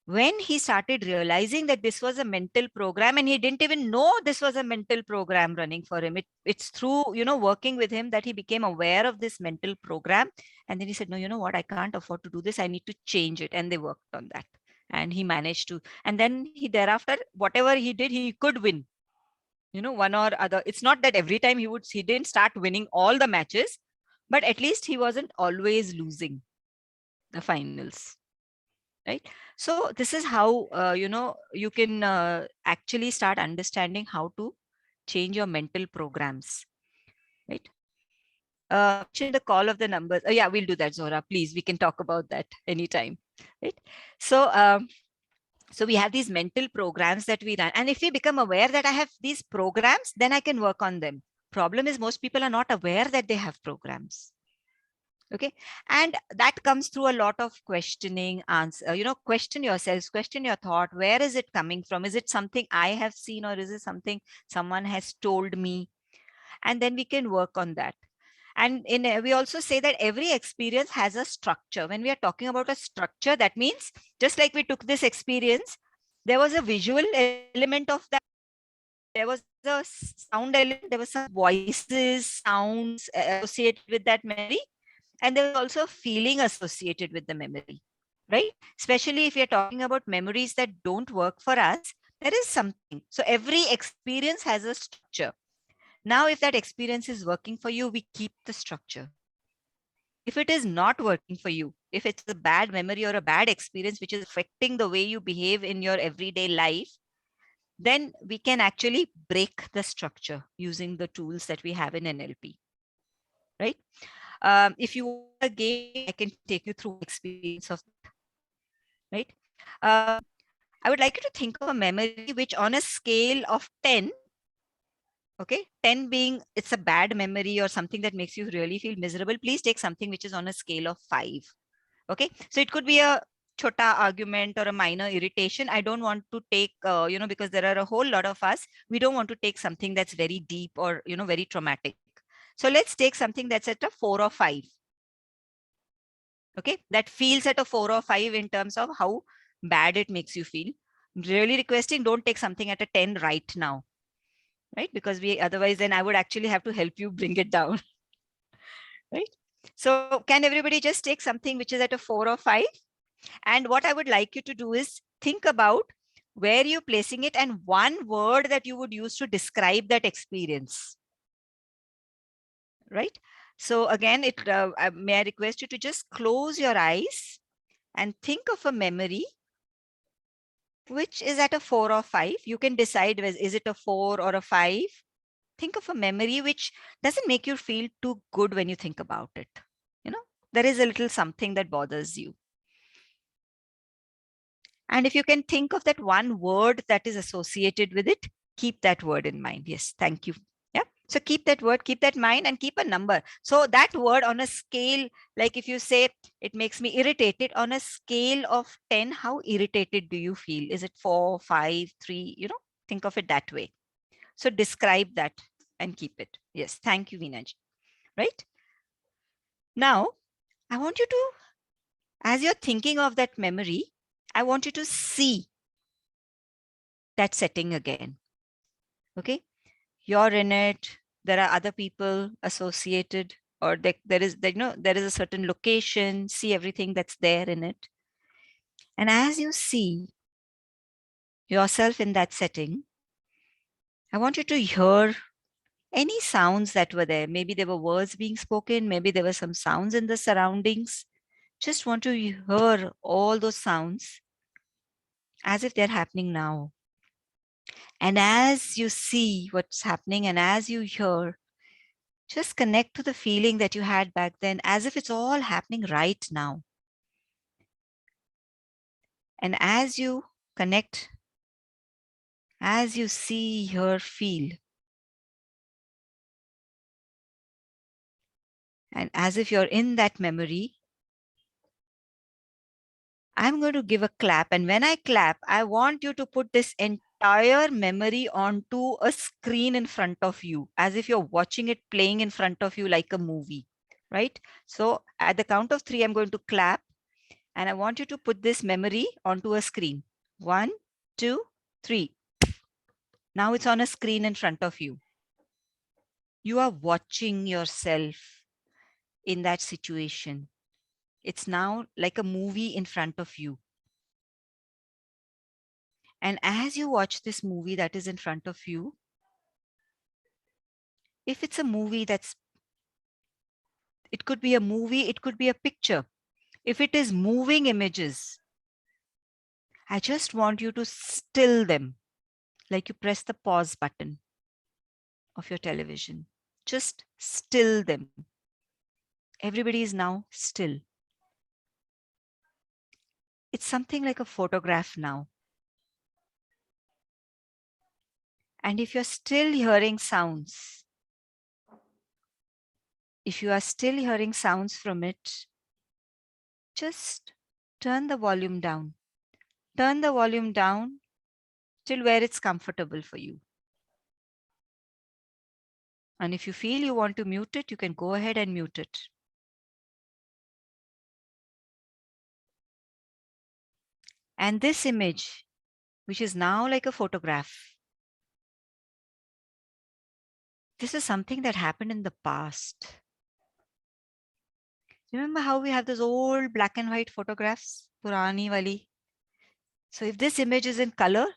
When he started realizing that this was a mental program, and he didn't even know this was a mental program running for him, it's through, working with him that he became aware of this mental program. And then he said, no, you know what, I can't afford to do this. I need to change it. And they worked on that. And he managed to. And then he thereafter, whatever he did, he could win. One or other. It's not that every time he didn't start winning all the matches, but at least he wasn't always losing the finals. Right? So this is how, you can actually start understanding how to change your mental programs. Right? The call of the numbers. Yeah, we'll do that, Zora. Please, we can talk about that anytime. Right? So we have these mental programs that we run. And if we become aware that I have these programs, then I can work on them. Problem is most people are not aware that they have programs. Okay. And that comes through a lot of questioning, answer, question yourselves, question your thought. Where is it coming from? Is it something I have seen, or is it something someone has told me? And then we can work on that. And we also say that every experience has a structure. When we are talking about a structure, that means just like we took this experience, there was a visual element of that. There was a sound element. There was some voices, sounds associated with that memory. And there was also a feeling associated with the memory, right? Especially if you're talking about memories that don't work for us, there is something. So every experience has a structure. Now, if that experience is working for you, we keep the structure. If it is not working for you, if it's a bad memory or a bad experience which is affecting the way you behave in your everyday life, then we can actually break the structure using the tools that we have in NLP, right? If you want a game, I can take you through experience of that, right? I would like you to think of a memory which on a scale of 10, okay, 10 being it's a bad memory or something that makes you really feel miserable, please take something which is on a scale of 5. Okay, so it could be a chota argument or a minor irritation. I don't want to take, because there are a whole lot of us, we don't want to take something that's very deep or, very traumatic. So let's take something that's at a 4 or 5. Okay, that feels at a 4 or 5 in terms of how bad it makes you feel. Really requesting, don't take something at a 10 right now, right? Because otherwise then I would actually have to help you bring it down, right? So can everybody just take something which is at a 4 or 5? And what I would like you to do is think about where you're placing it and one word that you would use to describe that experience, right? So again, may I request you to just close your eyes and think of a memory which is at a 4 or 5. You can decide, is it a 4 or a 5? Think of a memory which doesn't make you feel too good when you think about it. There is a little something that bothers you. And if you can think of that one word that is associated with it, keep that word in mind. Yes, thank you. Yeah. So keep that word, keep that in mind, and keep a number. So that word on a scale, like if you say it makes me irritated, on a scale of 10, how irritated do you feel? Is it 4, 5, 3? Think of it that way. So describe that and keep it. Yes. Thank you, Veenaji. Right. Now, I want you to, as you're thinking of that memory, I want you to see that setting again. Okay, you're in it, there are other people associated, or there is a certain location, see everything that's there in it. And as you see yourself in that setting, I want you to hear any sounds that were there. Maybe there were words being spoken, maybe there were some sounds in the surroundings. Just want to hear all those sounds as if they're happening now. And as you see what's happening and as you hear, just connect to the feeling that you had back then as if it's all happening right now. And as you connect, as you see, hear, feel, and as if you're in that memory, I'm going to give a clap. And when I clap, I want you to put this entire memory onto a screen in front of you, as if you're watching it playing in front of you like a movie, right? So at the count of 3, I'm going to clap. And I want you to put this memory onto a screen. 1, 2, 3. Now it's on a screen in front of you. You are watching yourself in that situation. It's now like a movie in front of you. And as you watch this movie that is in front of you, if it's a movie it could be a movie, it could be a picture. If it is moving images, I just want you to still them, like you press the pause button of your television. Just still them. Everybody is now still. It's something like a photograph now. And if you're still hearing sounds, if you are still hearing sounds from it, just turn the volume down. Turn the volume down till where it's comfortable for you. And if you feel you want to mute it, you can go ahead and mute it. And this image, which is now like a photograph, this is something that happened in the past. Remember how we have those old black and white photographs, Purani wali? So if this image is in color,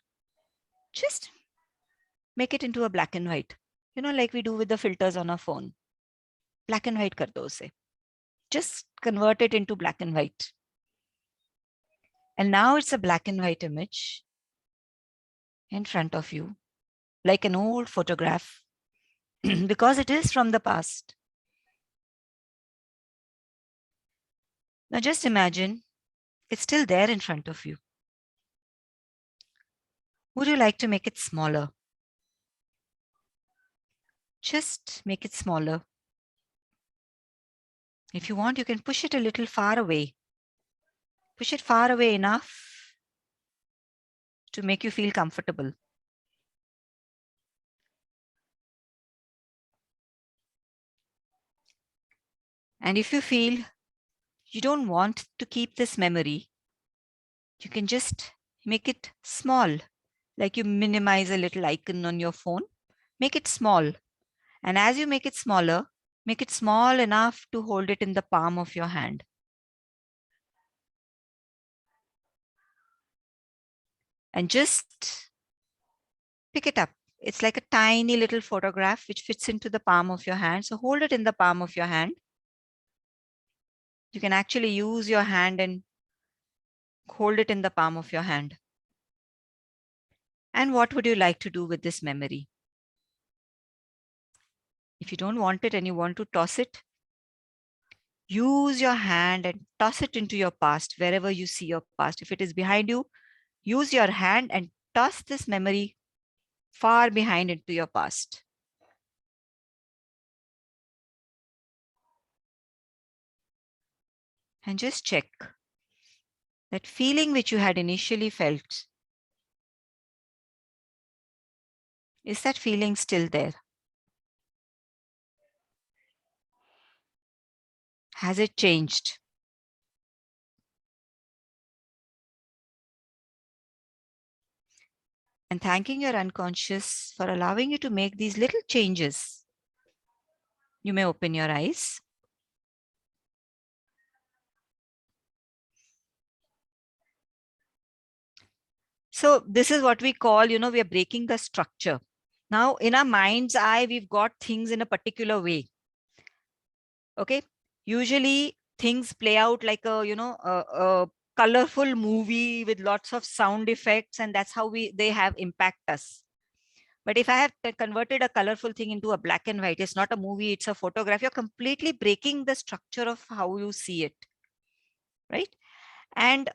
just make it into a black and white. Like we do with the filters on our phone. Black and white kar do usse. Just convert it into black and white. And now it's a black and white image in front of you, like an old photograph, because it is from the past. Now just imagine it's still there in front of you. Would you like to make it smaller? Just make it smaller. If you want, you can push it a little far away. Push it far away enough to make you feel comfortable. And if you feel you don't want to keep this memory, you can just make it small, like you minimize a little icon on your phone. Make it small. And as you make it smaller, make it small enough to hold it in the palm of your hand. And just pick it up. It's like a tiny little photograph which fits into the palm of your hand. So hold it in the palm of your hand. You can actually use your hand and hold it in the palm of your hand. And what would you like to do with this memory? If you don't want it and you want to toss it, use your hand and toss it into your past, wherever you see your past. If it is behind you, use your hand and toss this memory far behind into your past. And just check that feeling which you had initially felt. Is that feeling still there? Has it changed? And thanking your unconscious for allowing you to make these little changes. You may open your eyes. So this is what we call, we are breaking the structure. Now in our mind's eye, we've got things in a particular way. Okay. Usually things play out like a colorful movie with lots of sound effects, and that's how they have impact us. But if I have converted a colorful thing into a black and white, it's not a movie, it's a photograph. You're completely breaking the structure of how you see it, right? And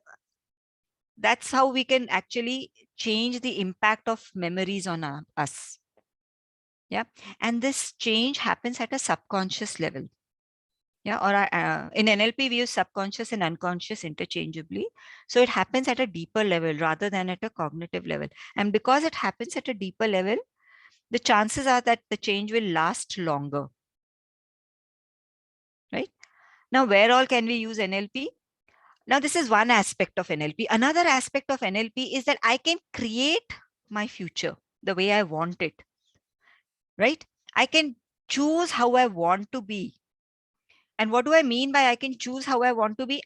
that's how we can actually change the impact of memories on us. Yeah. And this change happens at a subconscious level. Yeah. Or in NLP, we use subconscious and unconscious interchangeably. So it happens at a deeper level rather than at a cognitive level. And because it happens at a deeper level, the chances are that the change will last longer. Right? Now, where all can we use NLP? Now, this is one aspect of NLP. Another aspect of NLP is that I can create my future the way I want it. Right? I can choose how I want to be. And what do I mean by I can choose how I want to be?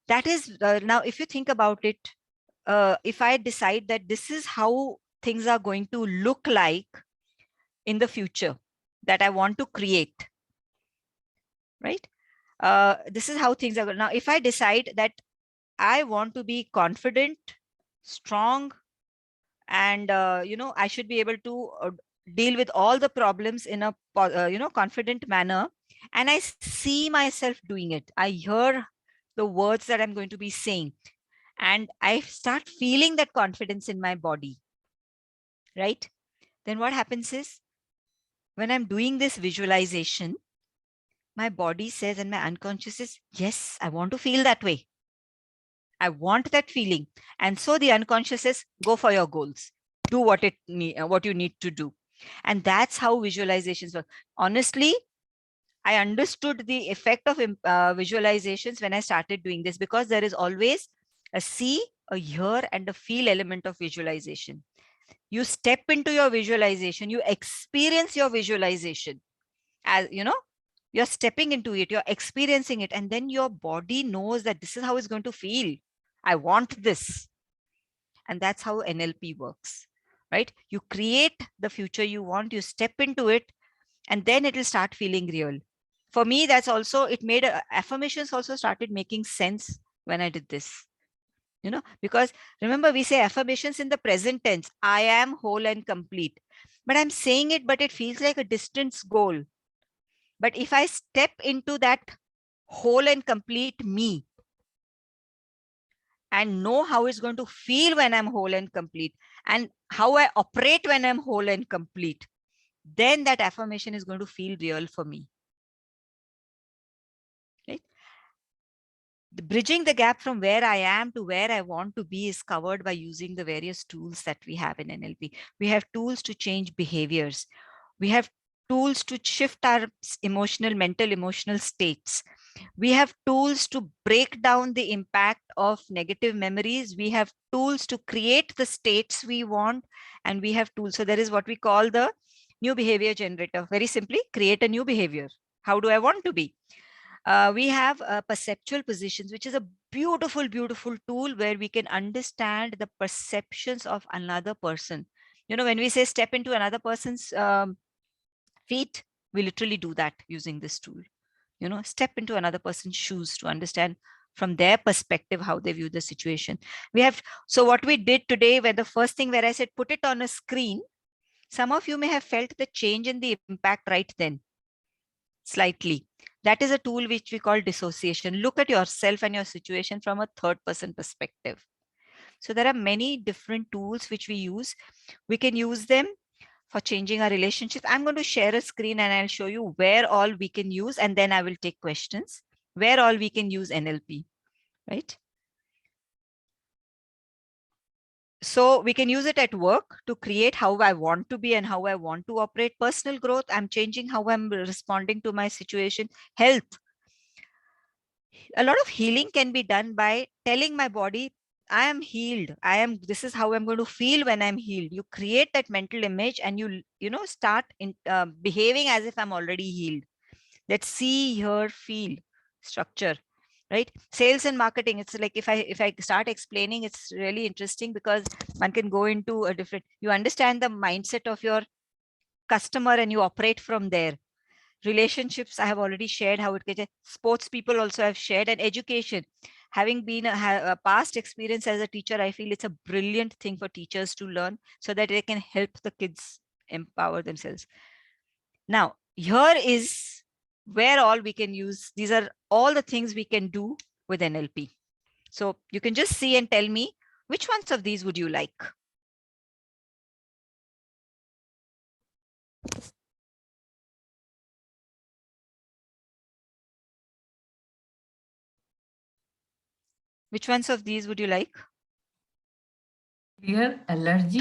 That is, now, if you think about it, if I decide that this is how things are going to look like in the future that I want to create, right? This is how things are going. Now, if I decide that I want to be confident, strong, and I should be able to deal with all the problems in a confident manner, and I see myself doing it, I hear the words that I'm going to be saying, and I start feeling that confidence in my body, right? Then what happens is, when I'm doing this visualization, my body says and my unconscious says, yes, I want to feel that way. I want that feeling. And so the unconscious says, go for your goals. Do what you need to do. And that's how visualizations work. Honestly, I understood the effect of visualizations when I started doing this, because there is always a see, a hear, and a feel element of visualization. You step into your visualization, you experience your visualization. As you're stepping into it, you're experiencing it, and then your body knows that this is how it's going to feel. I want this. And that's how NLP works, right? You create the future you want, you step into it, and then it will start feeling real. for me, that's also, it made affirmations also started making sense when I did this. Because remember, we say affirmations in the present tense, I am whole and complete, but I'm saying it, but it feels like a distance goal. But if I step into that whole and complete me and know how it's going to feel when I'm whole and complete, and how I operate when I'm whole and complete, then that affirmation is going to feel real for me. Right? Bridging the gap from where I am to where I want to be is covered by using the various tools that we have in NLP. We have tools to change behaviors. We have tools to shift our mental emotional states. We have tools to break down the impact of negative memories. We have tools to create the states we want, and we have tools. So there is what we call the new behavior generator. Very simply, create a new behavior. How do I want to be? We have perceptual positions, which is a beautiful, beautiful tool where we can understand the perceptions of another person. When we say step into another person's feet, we literally do that using this tool. Step into another person's shoes to understand from their perspective how they view the situation. So what we did today, where the first thing where I said put it on a screen, some of you may have felt the change in the impact right then, slightly. That is a tool which we call dissociation. Look at yourself and your situation from a third person perspective. So there are many different tools which we use. We can use them for changing our relationship. I'm going to share a screen and I'll show you where all we can use, and then I will take questions, where all we can use NLP, right? So we can use it at work to create how I want to be and how I want to operate. Personal growth, I'm changing how I'm responding to my situation. Health, a lot of healing can be done by telling my body, I am healed. This is how I'm going to feel when I'm healed. You create that mental image and you start behaving as if I'm already healed. Let's see, hear, feel, structure, right? Sales and marketing. It's like if I start explaining, it's really interesting because one can go into a different, you understand the mindset of your customer and you operate from there. Relationships, I have already shared how it gets. Sports people also have shared, and education. Having been a past experience as a teacher, I feel it's a brilliant thing for teachers to learn so that they can help the kids empower themselves. Now, here is where all we can use. These are all the things we can do with NLP. So you can just see and tell me which ones of these would you like? Which ones of these would you like? Clear allergy.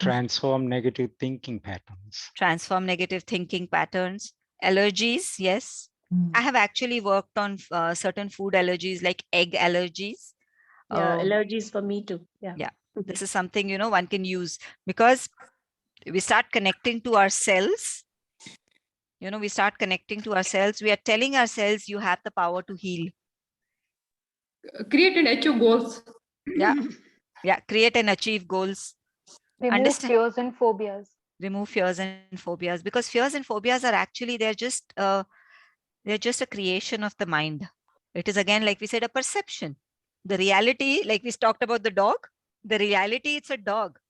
Transform negative thinking patterns. Transform negative thinking patterns. Allergies, yes. I have actually worked on certain food allergies like egg allergies. Yeah, allergies for me too. Yeah. Yeah. This is something, one can use because we start connecting to ourselves. We start connecting to ourselves. We are telling ourselves you have the power to heal. Create and achieve goals. Yeah. Yeah. Create and achieve goals. Remove fears and phobias. Remove fears and phobias, because fears and phobias are actually, they're just a creation of the mind. It is, again, like we said, a perception. The reality, like we talked about the dog, the reality, it's a dog.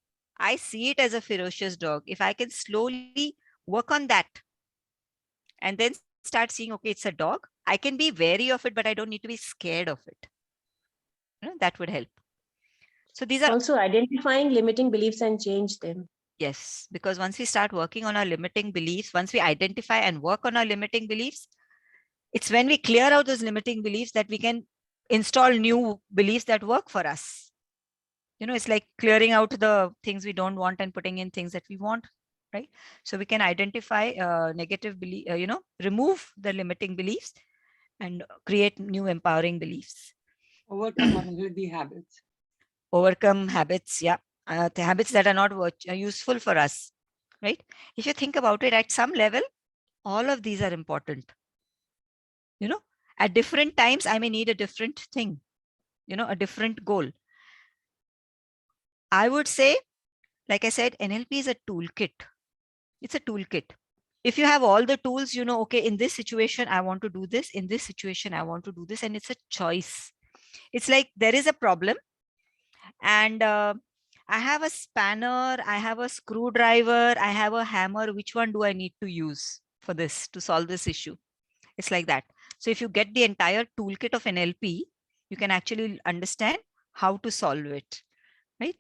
I see it as a ferocious dog. If I can slowly work on that and then start seeing, okay, it's a dog, I can be wary of it, but I don't need to be scared of it. That would help. So these are also identifying limiting beliefs and change them. Yes, because once we start working on our limiting beliefs, once we identify and work on our limiting beliefs, it's when we clear out those limiting beliefs that we can install new beliefs that work for us. It's like clearing out the things we don't want and putting in things that we want, right? So we can identify negative belief, remove the limiting beliefs and create new empowering beliefs. Overcome unhealthy habits. Overcome habits, yeah. The habits that are not useful for us, right? If you think about it, at some level, all of these are important. At different times, I may need a different thing, a different goal. I would say, like I said, NLP is a toolkit. It's a toolkit. if you have all the tools, you know, okay, in this situation, I want to do this. In this situation, I want to do this. And it's a choice. It's like there is a problem and I have a spanner, I have a screwdriver, I have a hammer. Which one do I need to use for this to solve this issue? It's like that. So if you get the entire toolkit of NLP, you can actually understand how to solve it, right?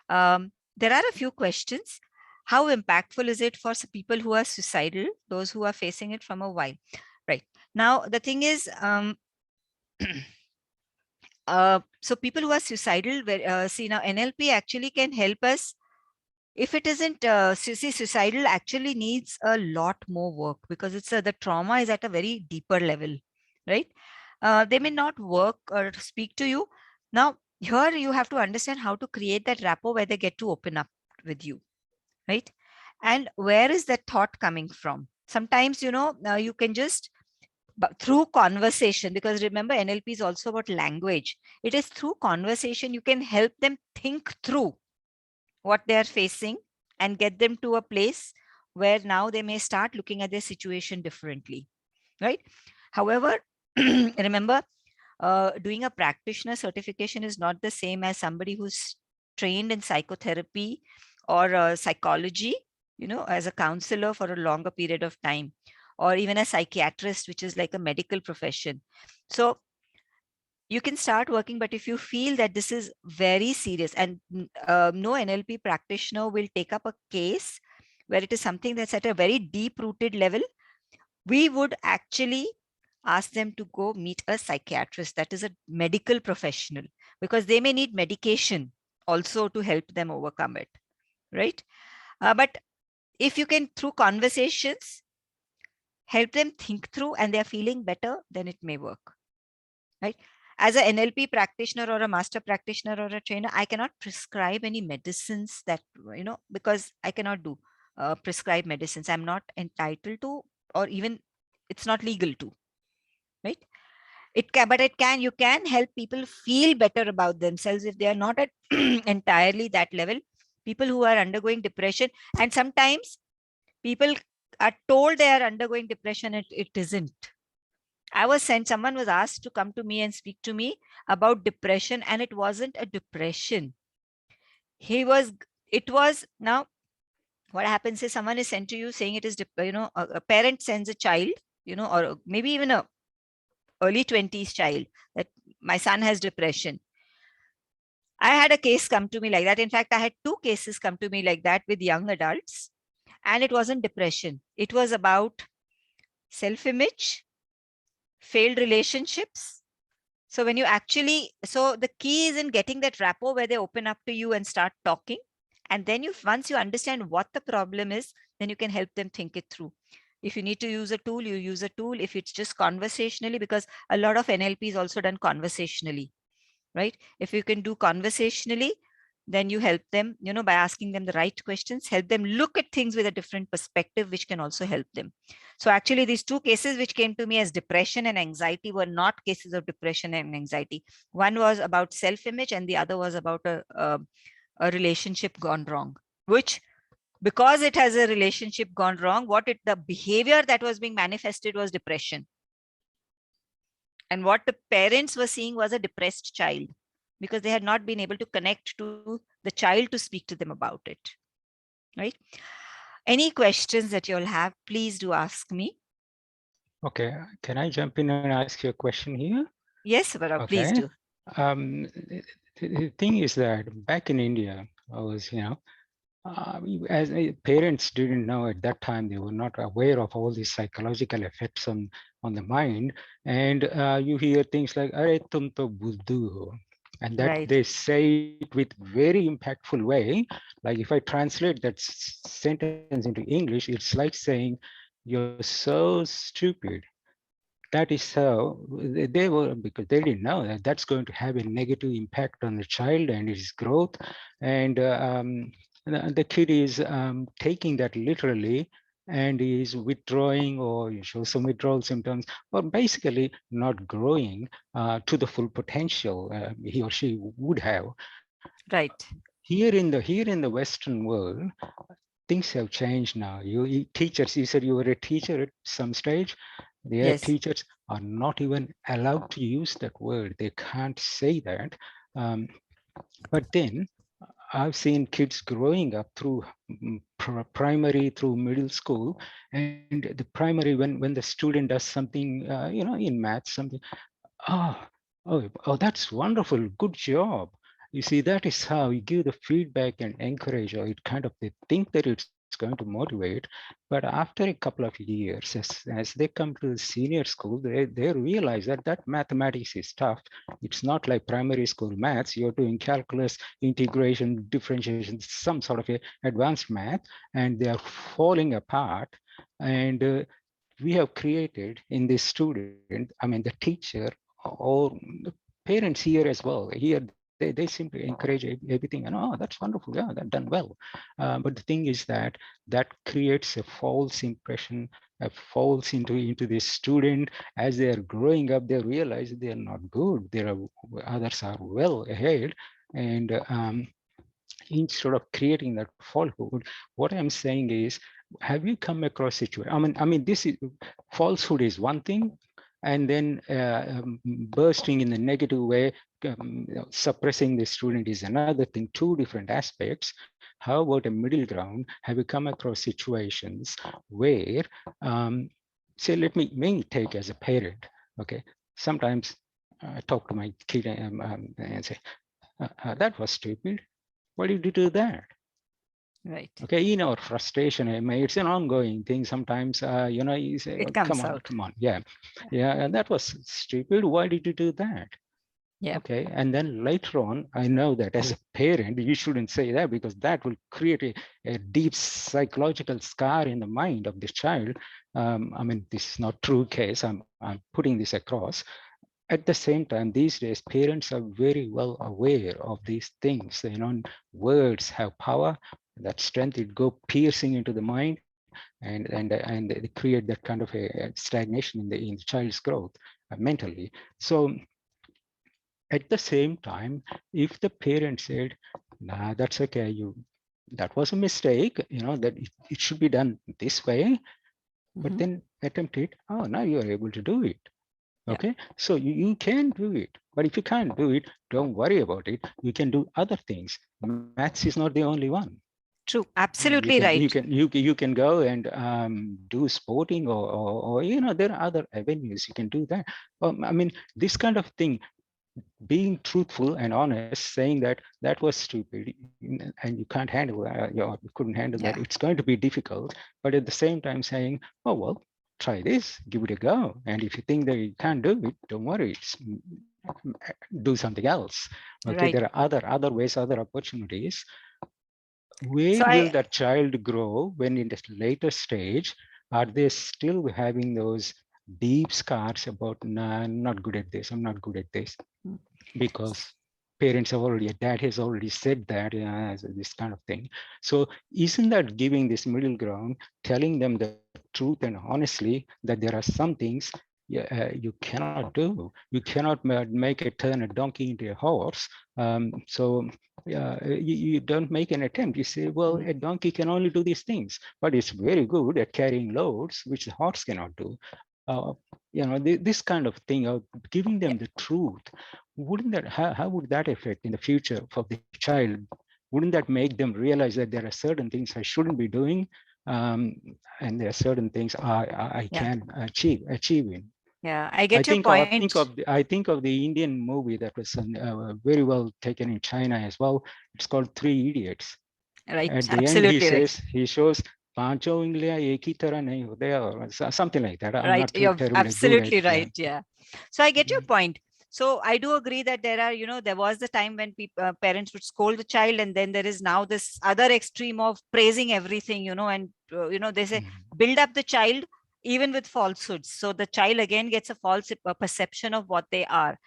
There are a few questions. How impactful is it for people who are suicidal, those who are facing it from a while? Right. Now, the thing is, so people who are suicidal, see now NLP actually can help us. If it isn't, see, suicidal actually needs a lot more work because it's the trauma is at a very deeper level, right? They may not work or speak to you. Now, here you have to understand how to create that rapport where they get to open up with you, right? And where is that thought coming from? Sometimes, you know, you can just, but through conversation, because remember, NLP is also about language. It is through conversation you can help them think through what they are facing and get them to a place where now they may start looking at their situation differently, right? However, remember, doing a practitioner certification is not the same as somebody who's trained in psychotherapy or psychology, you know, as a counselor for a longer period of time, or even a psychiatrist, which is like a medical profession. So you can start working, but if you feel that this is very serious, and no NLP practitioner will take up a case where it is something that's at a very deep rooted level, we would actually ask them to go meet a psychiatrist, that is a medical professional, because they may need medication also to help them overcome it, right? But if you can, through conversations, help them think through and they're feeling better, then it may work, right? As an NLP practitioner or a master practitioner or a trainer, I cannot prescribe any medicines that, you know, because I cannot do prescribe medicines. I'm not entitled to, or even it's not legal to, right? It can, but it can, you can help people feel better about themselves if they are not at entirely that level. People who are undergoing depression, and sometimes people are told they are undergoing depression, it isn't. I was sent, someone was asked to come to me and speak to me about depression, and it wasn't a depression. It was, now what happens is someone is sent to you saying it is, you know, a parent sends a child, you know, or maybe even a early 20s child, that my son has depression. I had a case come to me like that. In fact, I had 2 cases come to me like that with young adults, and it wasn't depression. It was about self-image, failed relationships. So when you actually, so the key is in getting that rapport where they open up to you and start talking. And then once you understand what the problem is, then you can help them think it through. If you need to use a tool, you use a tool. If it's just conversationally, because a lot of NLP is also done conversationally, right? If you can do conversationally, then you help them, you know, by asking them the right questions, help them look at things with a different perspective, which can also help them. So actually these 2 cases which came to me as depression and anxiety were not cases of depression and anxiety. One was about self-image and the other was about a relationship gone wrong, which, because it has a relationship gone wrong, the behavior that was being manifested was depression. And what the parents were seeing was a depressed child, because they had not been able to connect to the child to speak to them about it, right? Any questions that you'll have, please do ask me. Okay, can I jump in and ask you a question here? Yes, Vara, okay. Please do. The thing is that back in India, I was, you know, as parents didn't know at that time, they were not aware of all these psychological effects on the mind. And you hear things like, "Are tum to buddhu ho," and that Right. they say it with very impactful way. Like if I translate that sentence into English, it's like saying, "You're so stupid." That is so, they were, because they didn't know that that's going to have a negative impact on the child and his growth. And the kid is taking that literally and is withdrawing or show some withdrawal symptoms, or basically not growing to the full potential he or she would have. Right. Here in the Western world, things have changed now. Teachers, you said you were a teacher at some stage. Their teachers are not even allowed to use that word. They can't say that. But then I've seen kids growing up through primary, through middle school, and the primary, when the student does something, in math, something, oh, that's wonderful, good job. You see, that is how you give the feedback and encourage, or it kind of, they think that it's going to motivate. But after a couple of years, as they come to the senior school, they realize that mathematics is tough. It's not like primary school maths. You're doing calculus, integration, differentiation, some sort of a advanced math, and they are falling apart. And we have created in this student, I mean, the teacher or the parents here as well. Here, they simply encourage everything, and oh, that's wonderful, yeah, that done well. But the thing is that creates a false impression, a false into this student. As they are growing up, they realize they are not good. There are others are well ahead, and instead of creating that falsehood, what I'm saying is, have you come across situation? This is falsehood is one thing, and then bursting in the negative way, suppressing the student is another thing. Two different aspects. How about a middle ground? Have you come across situations where, say, let me take as a parent, okay? Sometimes I talk to my kid and say, that was stupid. Why did you do that? Right. Okay, or frustration, it's an ongoing thing. Sometimes, you say, it comes come out. on. Yeah, and that was stupid. Why did you do that? Yeah. Okay, and then later on, I know that as a parent, you shouldn't say that, because that will create a deep psychological scar in the mind of this child. This is not true case. I'm putting this across. At the same time, these days, parents are very well aware of these things. Words have power, that strength, it go piercing into the mind, and they create that kind of a stagnation in the child's growth mentally. So at the same time, if the parent said, nah, that's okay, that was a mistake, that it should be done this way, but then attempt it, oh, now you are able to do it. Okay, so you can do it, but if you can't do it, don't worry about it. You can do other things. Maths is not the only one. True, absolutely right. You can go and do sporting, or there are other avenues you can do that. This kind of thing, being truthful and honest, saying that was stupid and you can't handle that, you couldn't handle that, it's going to be difficult. But at the same time saying, oh, well, try this, give it a go. And if you think that you can't do it, don't worry, do something else. Okay, right. there are other ways, other opportunities. Where So will that child grow when in the later stage? Are they still having those deep scars about, nah, I'm not good at this, I'm not good at this? Because parents have already, dad has already said that, this kind of thing. So isn't that giving this middle ground, telling them the truth and honestly that there are some things you cannot do? You cannot turn a donkey into a horse. So you don't make an attempt. You say, well, a donkey can only do these things, but it's very good at carrying loads, which the horse cannot do. This kind of thing of giving them the truth. Wouldn't that, how would that affect in the future for the child? Wouldn't that make them realize that there are certain things I shouldn't be doing, and there are certain things I can achieve in? Yeah, I get your point. I think of the Indian movie that was very well taken in China as well. It's called Three Idiots. Right. At the Absolutely end, right. he shows पांचों उंगलियां एक ही तरह नहीं होते, or something like that. I'm right. not You're terribly absolutely good at, right. Yeah. So I get your point. So I do agree that there are, there was the time when parents would scold the child, and then there is now this other extreme of praising everything, and they say build up the child even with falsehoods. So the child again gets a false perception of what they are.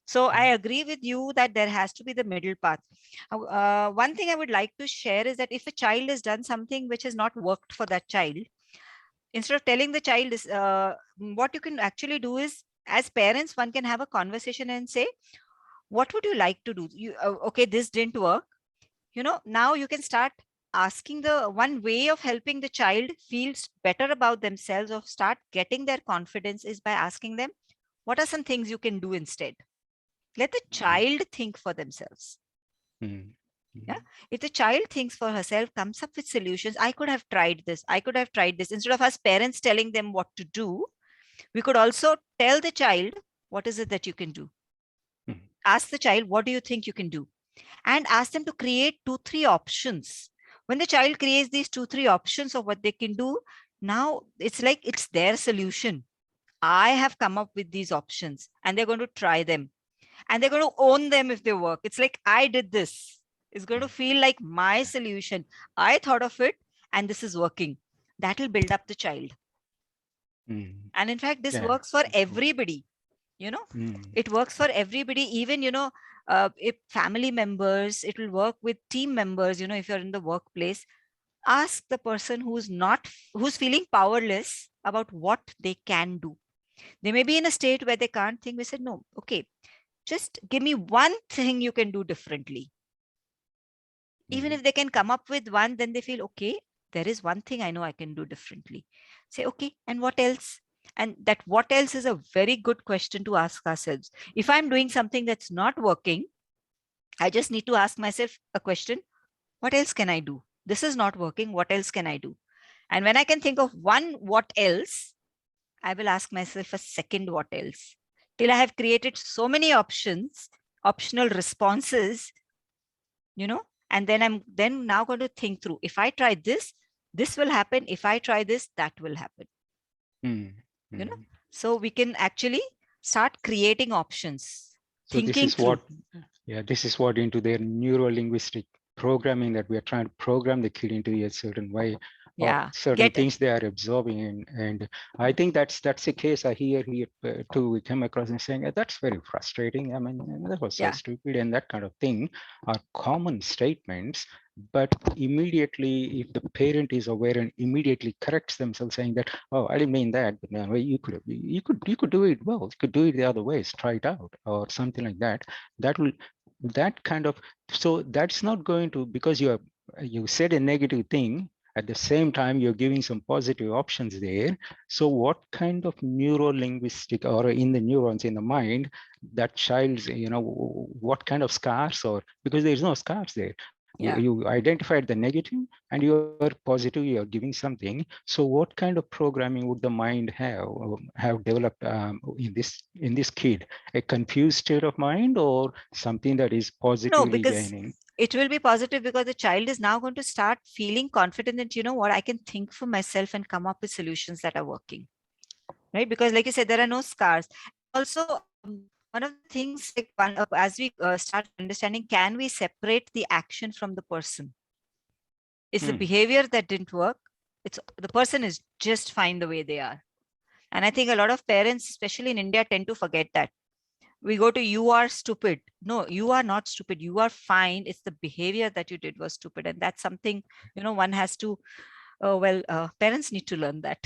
So I agree with you that there has to be the middle path. One thing I would like to share is that if a child has done something which has not worked for that child, instead of telling the child is, what you can actually do is, as parents, one can have a conversation and say, what would you like to do? Okay, this didn't work. Now you can start asking the one way of helping the child feels better about themselves or start getting their confidence is by asking them, what are some things you can do instead? Let the child think for themselves. Yeah. If the child thinks for herself, comes up with solutions, I could have tried this, I could have tried this. Instead of us parents telling them what to do, we could also tell the child, what is it that you can do? Ask the child, what do you think you can do? And ask them to create 2-3 options. When the child creates these 2-3 options of what they can do, now it's like it's their solution. I have come up with these options and they're going to try them and they're going to own them if they work. It's like, I did this. It's going to feel like my solution. I thought of it and this is working. That will build up the child. And in fact, this works for everybody. You know, it works for everybody, even, you know, if family members, it will work with team members. You know, if you're in the workplace, ask the person who's feeling powerless about what they can do. They may be in a state where they can't think. We said, no, okay, just give me one thing you can do differently. Even if they can come up with one, then they feel, okay, there is one thing I know I can do differently. Say, okay, and what else? And that what else is a very good question to ask ourselves. If I'm doing something that's not working, I just need to ask myself a question. What else can I do? This is not working. What else can I do? And when I can think of one what else, I will ask myself a second what else, till I have created so many options, optional responses, you know, and then I'm now going to think through, if I try this, this will happen. If I try this, that will happen. You know, so we can actually start creating options. So this is what, this is what into their neuro-linguistic programming, that we are trying to program the kid into a certain way. Yeah, certain things they are absorbing, and I think that's a case I hear here too. We come across and saying that's very frustrating. I mean, that was so stupid, and that kind of thing are common statements. But immediately, if the parent is aware and immediately corrects themselves, saying that, oh, I didn't mean that, but no, you could do it well. You could do it the other ways. Try it out, or something like that. That kind of, so that's not going to, because you said a negative thing. At the same time, you're giving some positive options there. So what kind of neuro-linguistic, or in the neurons in the mind, that child's, you know, what kind of scars, or because there's no scars there. You identified the negative and you are positive, you are giving something. So what kind of programming would the mind have developed in this kid? A confused state of mind, or something that is positively No, because gaining? It will be positive, because the child is now going to start feeling confident that, you know what, I can think for myself and come up with solutions that are working. Right? Because like you said, there are no scars. Also, one of the things, like as we start understanding, can we separate the action from the person? It's the behavior that didn't work. It's the person is just fine the way they are. And I think a lot of parents, especially in India, tend to forget that. We go to, you are stupid. No, you are not stupid. You are fine. It's the behavior that you did was stupid. And that's something, you know, one has to, parents need to learn that.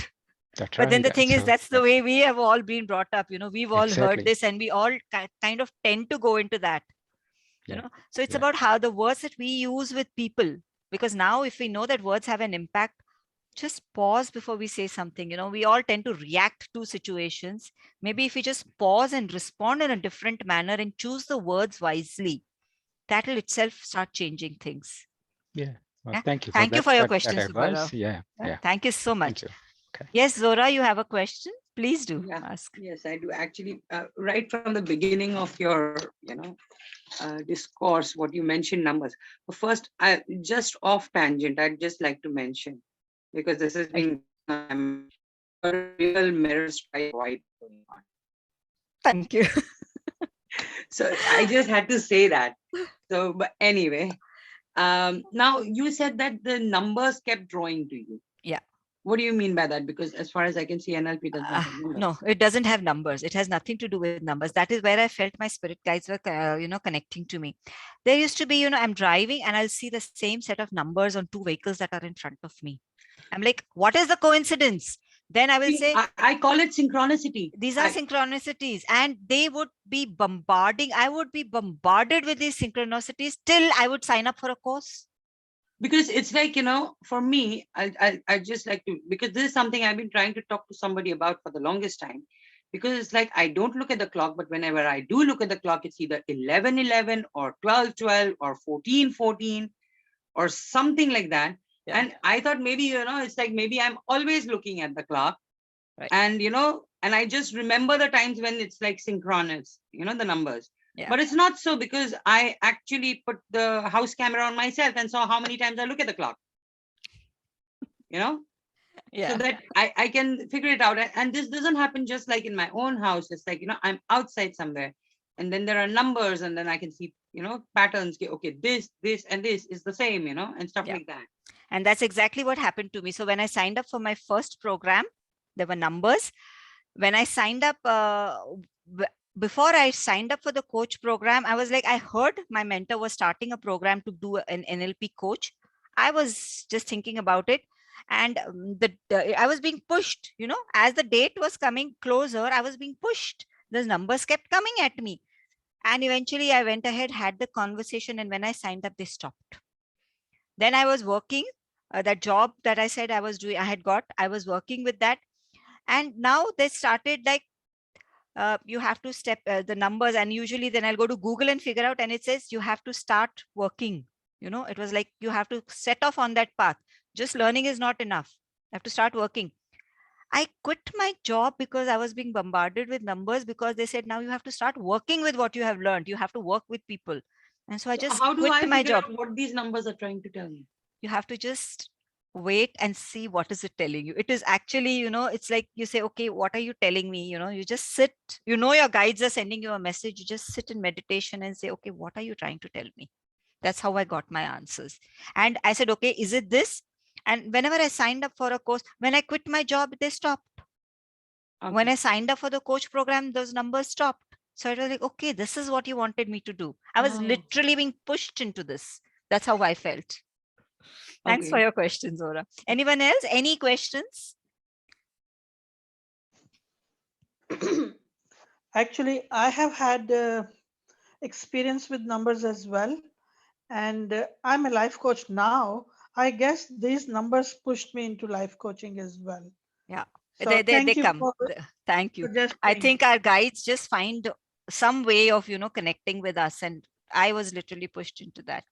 That's but then right. the thing is, that's the way we have all been brought up. You know, we've all heard this, and we all kind of tend to go into that. You know, so it's about how the words that we use with people, because now if we know that words have an impact, just pause before we say something. You know, we all tend to react to situations. Maybe if we just pause and respond in a different manner and choose the words wisely, that will itself start changing things. Yeah. Well, thank you. Thank you for your question, advice. Subala. Yeah. Thank you so much. Thank you. Okay. Yes, Zora, you have a question? Please do ask. Yes, I do. Actually, right from the beginning of your, discourse, what you mentioned numbers. But first, I just off tangent, I'd just like to mention, because this has been a real mirror strike white going on. Thank you. So I just had to say that. So, but anyway, now you said that the numbers kept drawing to you. Yeah. What do you mean by that? Because as far as I can see, NLP does not have numbers. No, it doesn't have numbers. It has nothing to do with numbers. That is where I felt my spirit guides were, connecting to me. There used to be, I'm driving and I'll see the same set of numbers on 2 vehicles that are in front of me. I'm like, what is the coincidence? Then I will say, I call it synchronicity. These are synchronicities, and they would be bombarding. I would be bombarded with these synchronicities till I would sign up for a course. because it's like, for me, I just like to, because this is something I've been trying to talk to somebody about for the longest time, because it's like I don't look at the clock, but whenever I do look at the clock, it's either 11:11 or 12:12 or 14:14 or something like that. Yeah. And I thought maybe, it's like maybe I'm always looking at the clock. Right. And and I just remember the times when it's like synchronous, the numbers. Yeah. But it's not so, because I actually put the house camera on myself and saw how many times I look at the clock. Yeah. So that I can figure it out. And this doesn't happen just like in my own house. It's like, I'm outside somewhere, and then there are numbers, and then I can see, patterns. Okay, this and this is the same, and stuff Yeah. like that. And that's exactly what happened to me. So when I signed up for my first program, there were numbers. When I signed up, before I signed up for the coach program, I was like, I heard my mentor was starting a program to do an NLP coach. I was just thinking about it. And I was being pushed, as the date was coming closer, I was being pushed. The numbers kept coming at me. And eventually I went ahead, had the conversation. And when I signed up, they stopped. Then I was working that job that I said I was doing, I was working with that. And now they started like, you have to step the numbers. And usually then I'll go to Google and figure out, and it says you have to start working. It was like, you have to set off on that path. Just learning is not enough. I have to start working. I quit my job because I was being bombarded with numbers, because they said, now you have to start working with what you have learned. You have to work with people. And so I just How do quit I my figure job. out what these numbers are trying to tell me? You have to just wait and see what is it telling you. It is actually, it's like you say, okay, what are you telling me? You just sit, your guides are sending you a message. You just sit in meditation and say, okay, what are you trying to tell me? That's how I got my answers. And I said, okay, is it this? And whenever I signed up for a course, when I quit my job, they stopped. Okay. When I signed up for the coach program, those numbers stopped. So I was like, okay, this is what you wanted me to do. I was literally being pushed into this. That's how I felt. Thanks for your questions, Zora. Anyone else? Any questions? Actually, I have had experience with numbers as well. And I'm a life coach now. I guess these numbers pushed me into life coaching as well. Yeah, so they come. Thank you. I think our guides just find some way of, connecting with us. And I was literally pushed into that.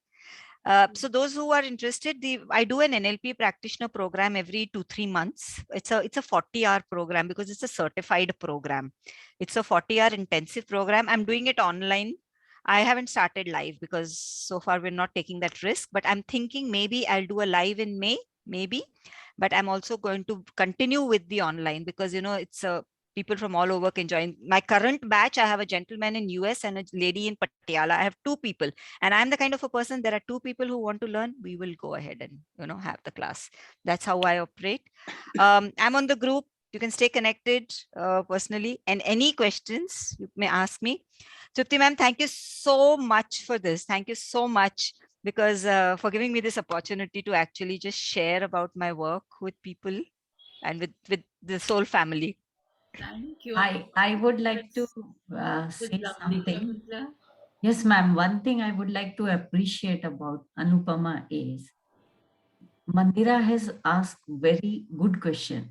So those who are interested, I do an NLP practitioner program every 2-3 months. It's a 40-hour program, because it's a certified program. It's a 40-hour intensive program. I'm doing it online. I haven't started live because so far we're not taking that risk, but I'm thinking maybe I'll do a live in May, maybe. But I'm also going to continue with the online, because, it's a people from all over can join. My current batch, I have a gentleman in US and a lady in Patiala. I have 2 people, and I'm the kind of a person, there are 2 people who want to learn, we will go ahead and, have the class. That's how I operate. I'm on the group. You can stay connected personally, and any questions you may ask me. Tripti ma'am, thank you so much for this. Thank you so much, because for giving me this opportunity to actually just share about my work with people and with the soul family. Thank you. I would like to say something. Yes, ma'am. One thing I would like to appreciate about Anupama is Mandira has asked very good question.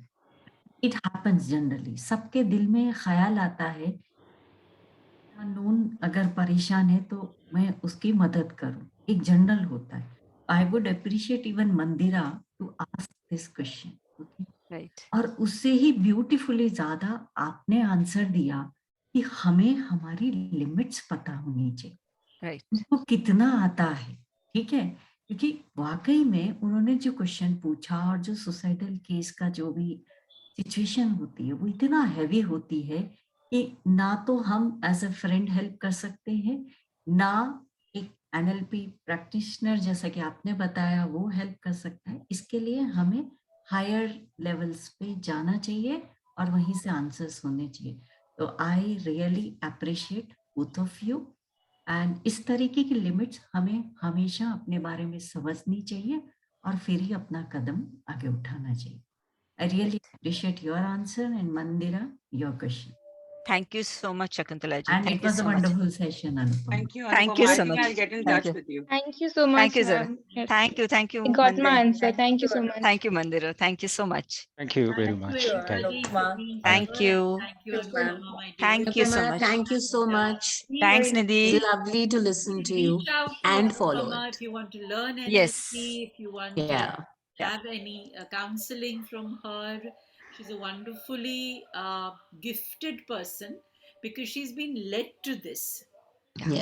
It happens generally. सबके दिल में ख्याल आता है, नून अगर परेशान है तो मैं उसकी मदद करूं. एक जनरल होता है. I would appreciate even Mandira to ask this question. Okay? Right. और उससे ही ब्यूटीफुली ज्यादा आपने आंसर दिया कि हमें हमारी लिमिट्स पता होनी चाहिए. Right. उनको कितना आता है, ठीक है, क्योंकि वाकई में उन्होंने जो क्वेश्चन पूछा और जो सुसाइडल केस का जो भी सिचुएशन होती है वो इतना हैवी होती है कि ना तो हम एज अ फ्रेंड हेल्प कर सकते हैं, ना एक एनएलपी प्रैक्टिशनर जैसा कि आपने बताया वो हेल्प कर सकता है. इसके लिए हमें हायर लेवल्स पे जाना चाहिए और वहीं से आंसर्स होने चाहिए. तो I really appreciate both of you. And इस तरीके की लिमिट्स हमें हमेशा अपने बारे में समझनी चाहिए और फिर ही अपना कदम आगे उठाना चाहिए. I really appreciate your answer, and Mandira, your question. Thank you so much, Shakuntala ji. And Thank it you was a so much. wonderful session, Anupama. Thank you, Thank Anupama. you I so think much. I'll get in Thank touch you. with you. Thank you so much, Thank you, Zara. ma'am. Yes. Thank you. Thank you, I got my Mandira. answer. Thank you so much. Thank you, Mandira. Thank you so much. Thank you very Thank you, much. Thank everybody, you. for being Thank here. And you. thank you, Yes, ma'am. Anupama, my dear. Thank you so Anupama, much. thank you so And, much. Thanks, please Nidhi. Lovely to listen to you reach out to and follow Anupama it. if you want to learn Yes. NLP, if you want to Yeah. Yeah. have any counseling from her. She's a wonderfully gifted person because she's been led to this.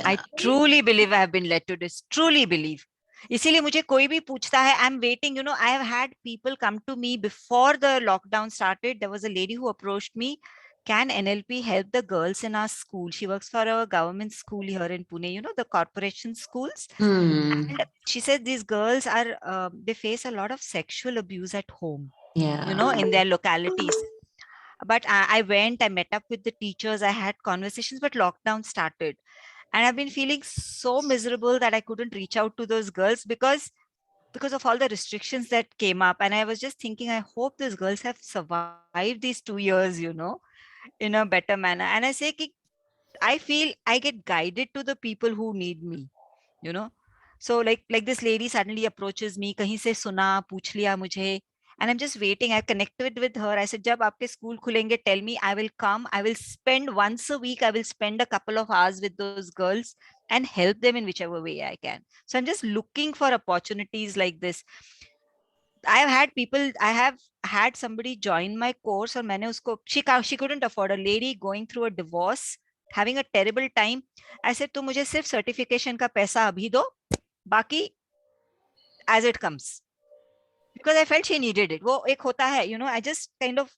I truly believe I have been led to this. Truly believe. इसीलिए मुझे कोई भी पूछता है, I'm waiting, you know, I have had people come to me before the lockdown started. There was a lady who approached me. Can NLP help the girls in our school? She works for a government school here in Pune, you know, the corporation schools. And she said these girls are, they face a lot of sexual abuse at home, you know, in their localities. But I went, I met up with the teachers, I had conversations, but lockdown started. And I've been feeling so miserable that I couldn't reach out to those girls because of all the restrictions that came up. And I was just thinking, I hope these girls have survived these 2 years, you know, in a better manner. And I say, ki, I feel I get guided to the people who need me, you know. So like this lady suddenly approaches me, kahin se suna, pooch liya mujhe, and I'm just waiting. I connected with her. I said, jab aapke school khulenge, tell me, I will come. I will spend once a week, I will spend a couple of hours with those girls and help them in whichever way I can. So I'm just looking for opportunities like this. I have had somebody join my course और मैंने उसको she couldn't afford, a lady going through a divorce, having a terrible time. I said, तुम मुझे सिर्फ certification का पैसा अभी दो, बाकी as it comes, because I felt she needed it. वो एक होता है, you know, I just kind of,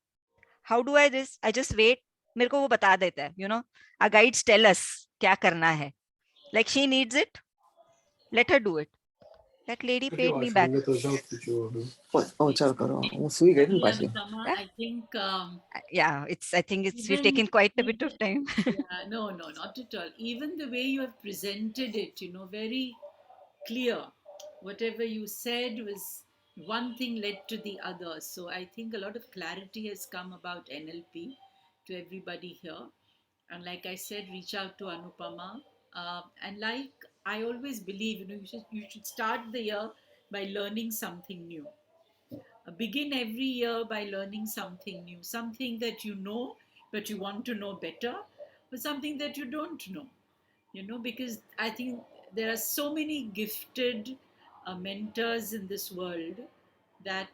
how do I this, I just wait. मेरे को वो बता देता है, you know, our guides tell us क्या करना है. Like she needs it, let her do it. That lady paid me back. चल करो वो सुई गई थी पाछे. Anupama, I think Yeah, I think we've even taken quite a bit of time. yeah, no, not at all. Even the way you have presented it, you know, very clear. Whatever you said was one thing led to the other. So I think a lot of clarity has come about NLP to everybody here. And like I said, reach out to Anupama. And like I always believe, you know, you should start the year by learning something new. Begin every year by learning something new, something that you know but you want to know better, or something that you don't know, you know, because I think there are so many gifted mentors in this world that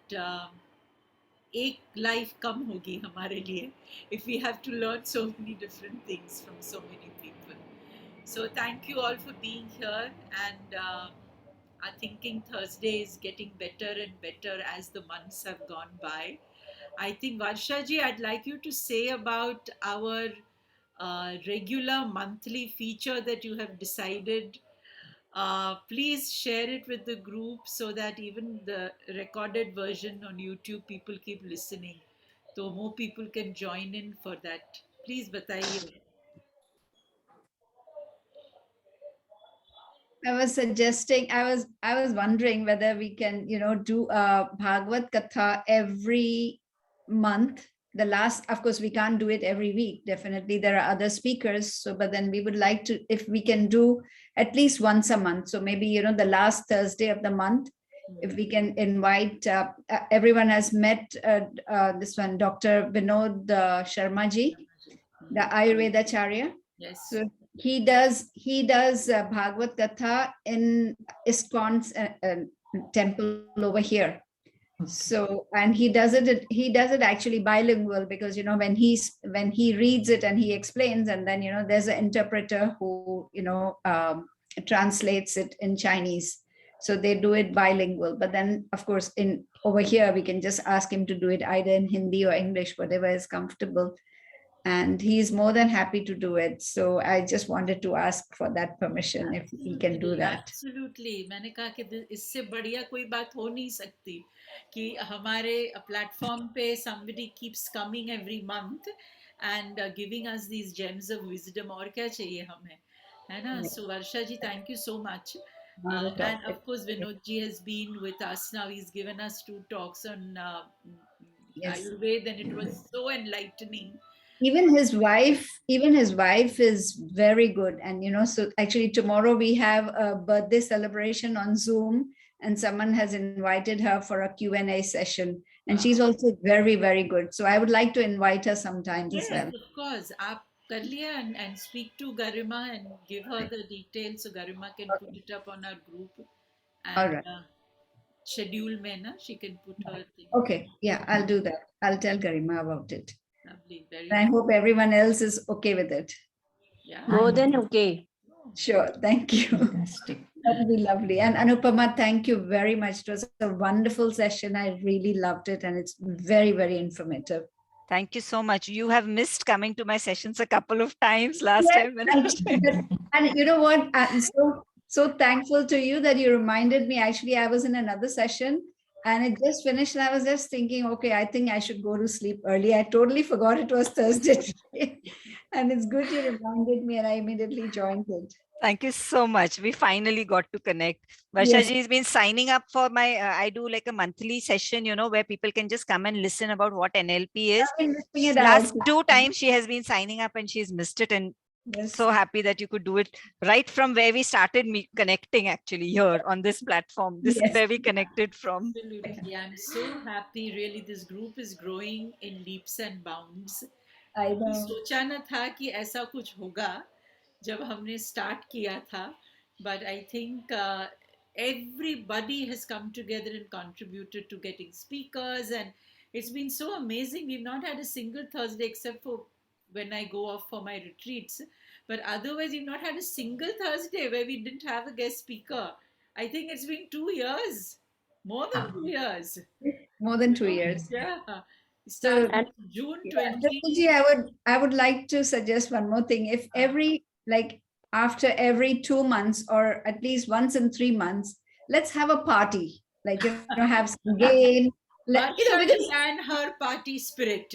एक life कम होगी हमारे लिए if we have to learn so many different things from so many people. So thank you all for being here, and our Thinking Thursday is getting better and better as the months have gone by. I think Varsha ji, I'd like you to say about our regular monthly feature that you have decided. Please share it with the group so that even the recorded version on YouTube, people keep listening. So more people can join in for that. Please bataiye. I was wondering whether we can, you know, do a Bhagavad Katha every month. The last, of course, we can't do it every week. Definitely, there are other speakers. So, but then we would like to, if we can do at least once a month. So maybe, you know, the last Thursday of the month, if we can invite, everyone has met this one, Dr. Vinod Sharma ji, the Ayurveda Charya. Yes. So he does Bhagavad Katha in ISKCON's temple over here. So, and he does it actually bilingual, because, you know, when he reads it and he explains, and then, you know, there's an interpreter who, you know, translates it in Chinese. So they do it bilingual. But then, of course, in over here, we can just ask him to do it either in Hindi or English, whatever is comfortable. And he's more than happy to do it. So I just wanted to ask for that permission, if he can do that. Absolutely. मैंने कहा कि इससे बढ़िया कोई बात हो नहीं सकती कि हमारे platform पे somebody keeps coming every month and giving us these gems of wisdom. और क्या चाहिए हमें, है ना? So Varsha ji, thank you so much. And of course, Vinod ji has been with us now. He's given us 2 talks on Yes. Ayurveda, and it was so enlightening. Even his wife is very good. And so actually tomorrow we have a birthday celebration on Zoom, and someone has invited her for a Q&A session, and she's also very, very good. So I would like to invite her sometimes as well. Yes, of course. आप कर लिया and speak to Garima and give her the details so Garima can put it up on our group All and right. schedule में ना she can put her thing. Okay, yeah, I'll do that. I'll tell Garima about it. Lovely, very I hope everyone else is okay with it. Yeah. More than okay. Sure, thank you. Fantastic. That would be lovely. And Anupama, thank you very much. It was a wonderful session. I really loved it, and it's very, very informative. Thank you so much. You have missed coming to my sessions a couple of times last Yes, time. When I did. And you know what? I'm so thankful to you that you reminded me. Actually, I was in another session and it just finished, and I was just thinking, okay, I think I should go to sleep early. I totally forgot it was Thursday today. And it's good you reminded me, and I immediately joined it. Thank you so much. We finally got to connect. Varsha Yes. ji has been signing up for my, I do like a monthly session, where people can just come and listen about what NLP is. I've been missing it Last out. 2 times she has been signing up and she's missed it. And Yes. so happy that you could do it right from where we started connecting actually here on this platform. This Yes. is where we connected from. Absolutely. I'm so happy. Really, this group is growing in leaps and bounds. I know. सोचा न था कि ऐसा कुछ होगा जब हमने start किया था, but I think everybody has come together and contributed to getting speakers, and it's been so amazing. We've not had a single Thursday except for when I go off for my retreats, but otherwise we've not had a single Thursday where we didn't have a guest speaker. I think it's been 2 years, more than 2 years. More than 2 years. Yeah. So, Started June yeah, 20. Japanji, I would like to suggest one more thing. If after every 2 months, or at least once in 3 months, let's have a party. Like, have some game. Varshaji and her party spirit.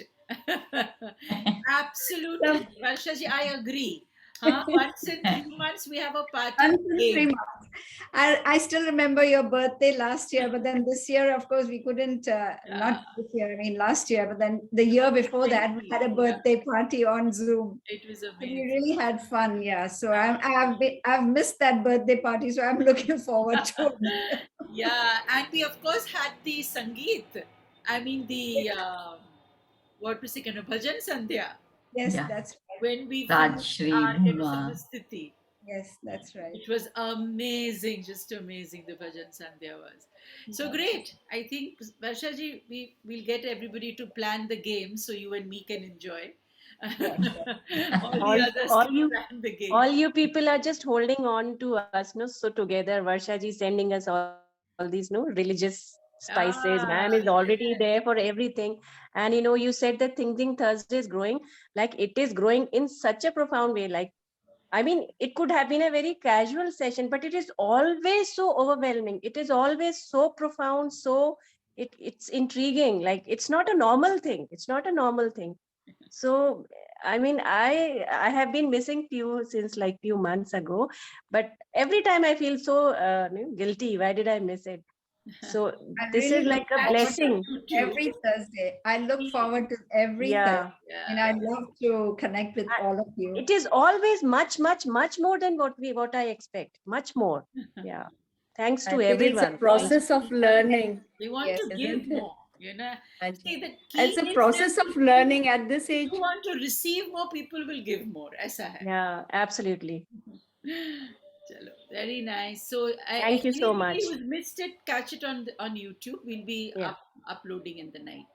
Absolutely. Varshaji, I agree. Once in 3 months, we have a party. Once in 3 months. I still remember your birthday last year, but then this year, of course, we couldn't, not this year, I mean last year, but then the year before that, we had a birthday party on Zoom. It was amazing. We really had fun, yeah. So I've missed that birthday party, so I'm looking forward to it. Yeah, and we of course had the Sangeet. I mean the what to say, Bhajan Sandhya. Yes, Yeah. that's right. When we Raj finished Shri our head of Bhuva. Samastiti. Yes, that's right. It was amazing, just amazing. The Bhajan Sandhya was so great. I think Varshaji, we'll get everybody to plan the game so you and me can enjoy. All the others can plan the game. All you people are just holding on to us, no? So together, Varshaji sending us all these, no, religious spices. Ma'am is already there for everything. And you said that Thinking Thursday is growing, like it is growing in such a profound way. Like, I mean, it could have been a very casual session, but it is always so overwhelming. It is always so profound, so it's intriguing. Like, it's not a normal thing. It's not a normal thing. So, I mean, I have been missing few since like few months ago, but every time I feel so guilty. Why did I miss it? So this is like a blessing. Every Thursday. I look forward to every Thursday. And I love to connect with all of you. It is always much, much, much more than what I expect. Much more. Yeah. Thanks to everyone. It's a process of learning. We want to give more. See, the key It's a is process that of learning at this age. you want to receive more, people will give more. Aisa hai. Yeah, absolutely. Chalo, very nice. So Thank you so much. Anybody who's missed it, catch it on YouTube. We'll be uploading in the night.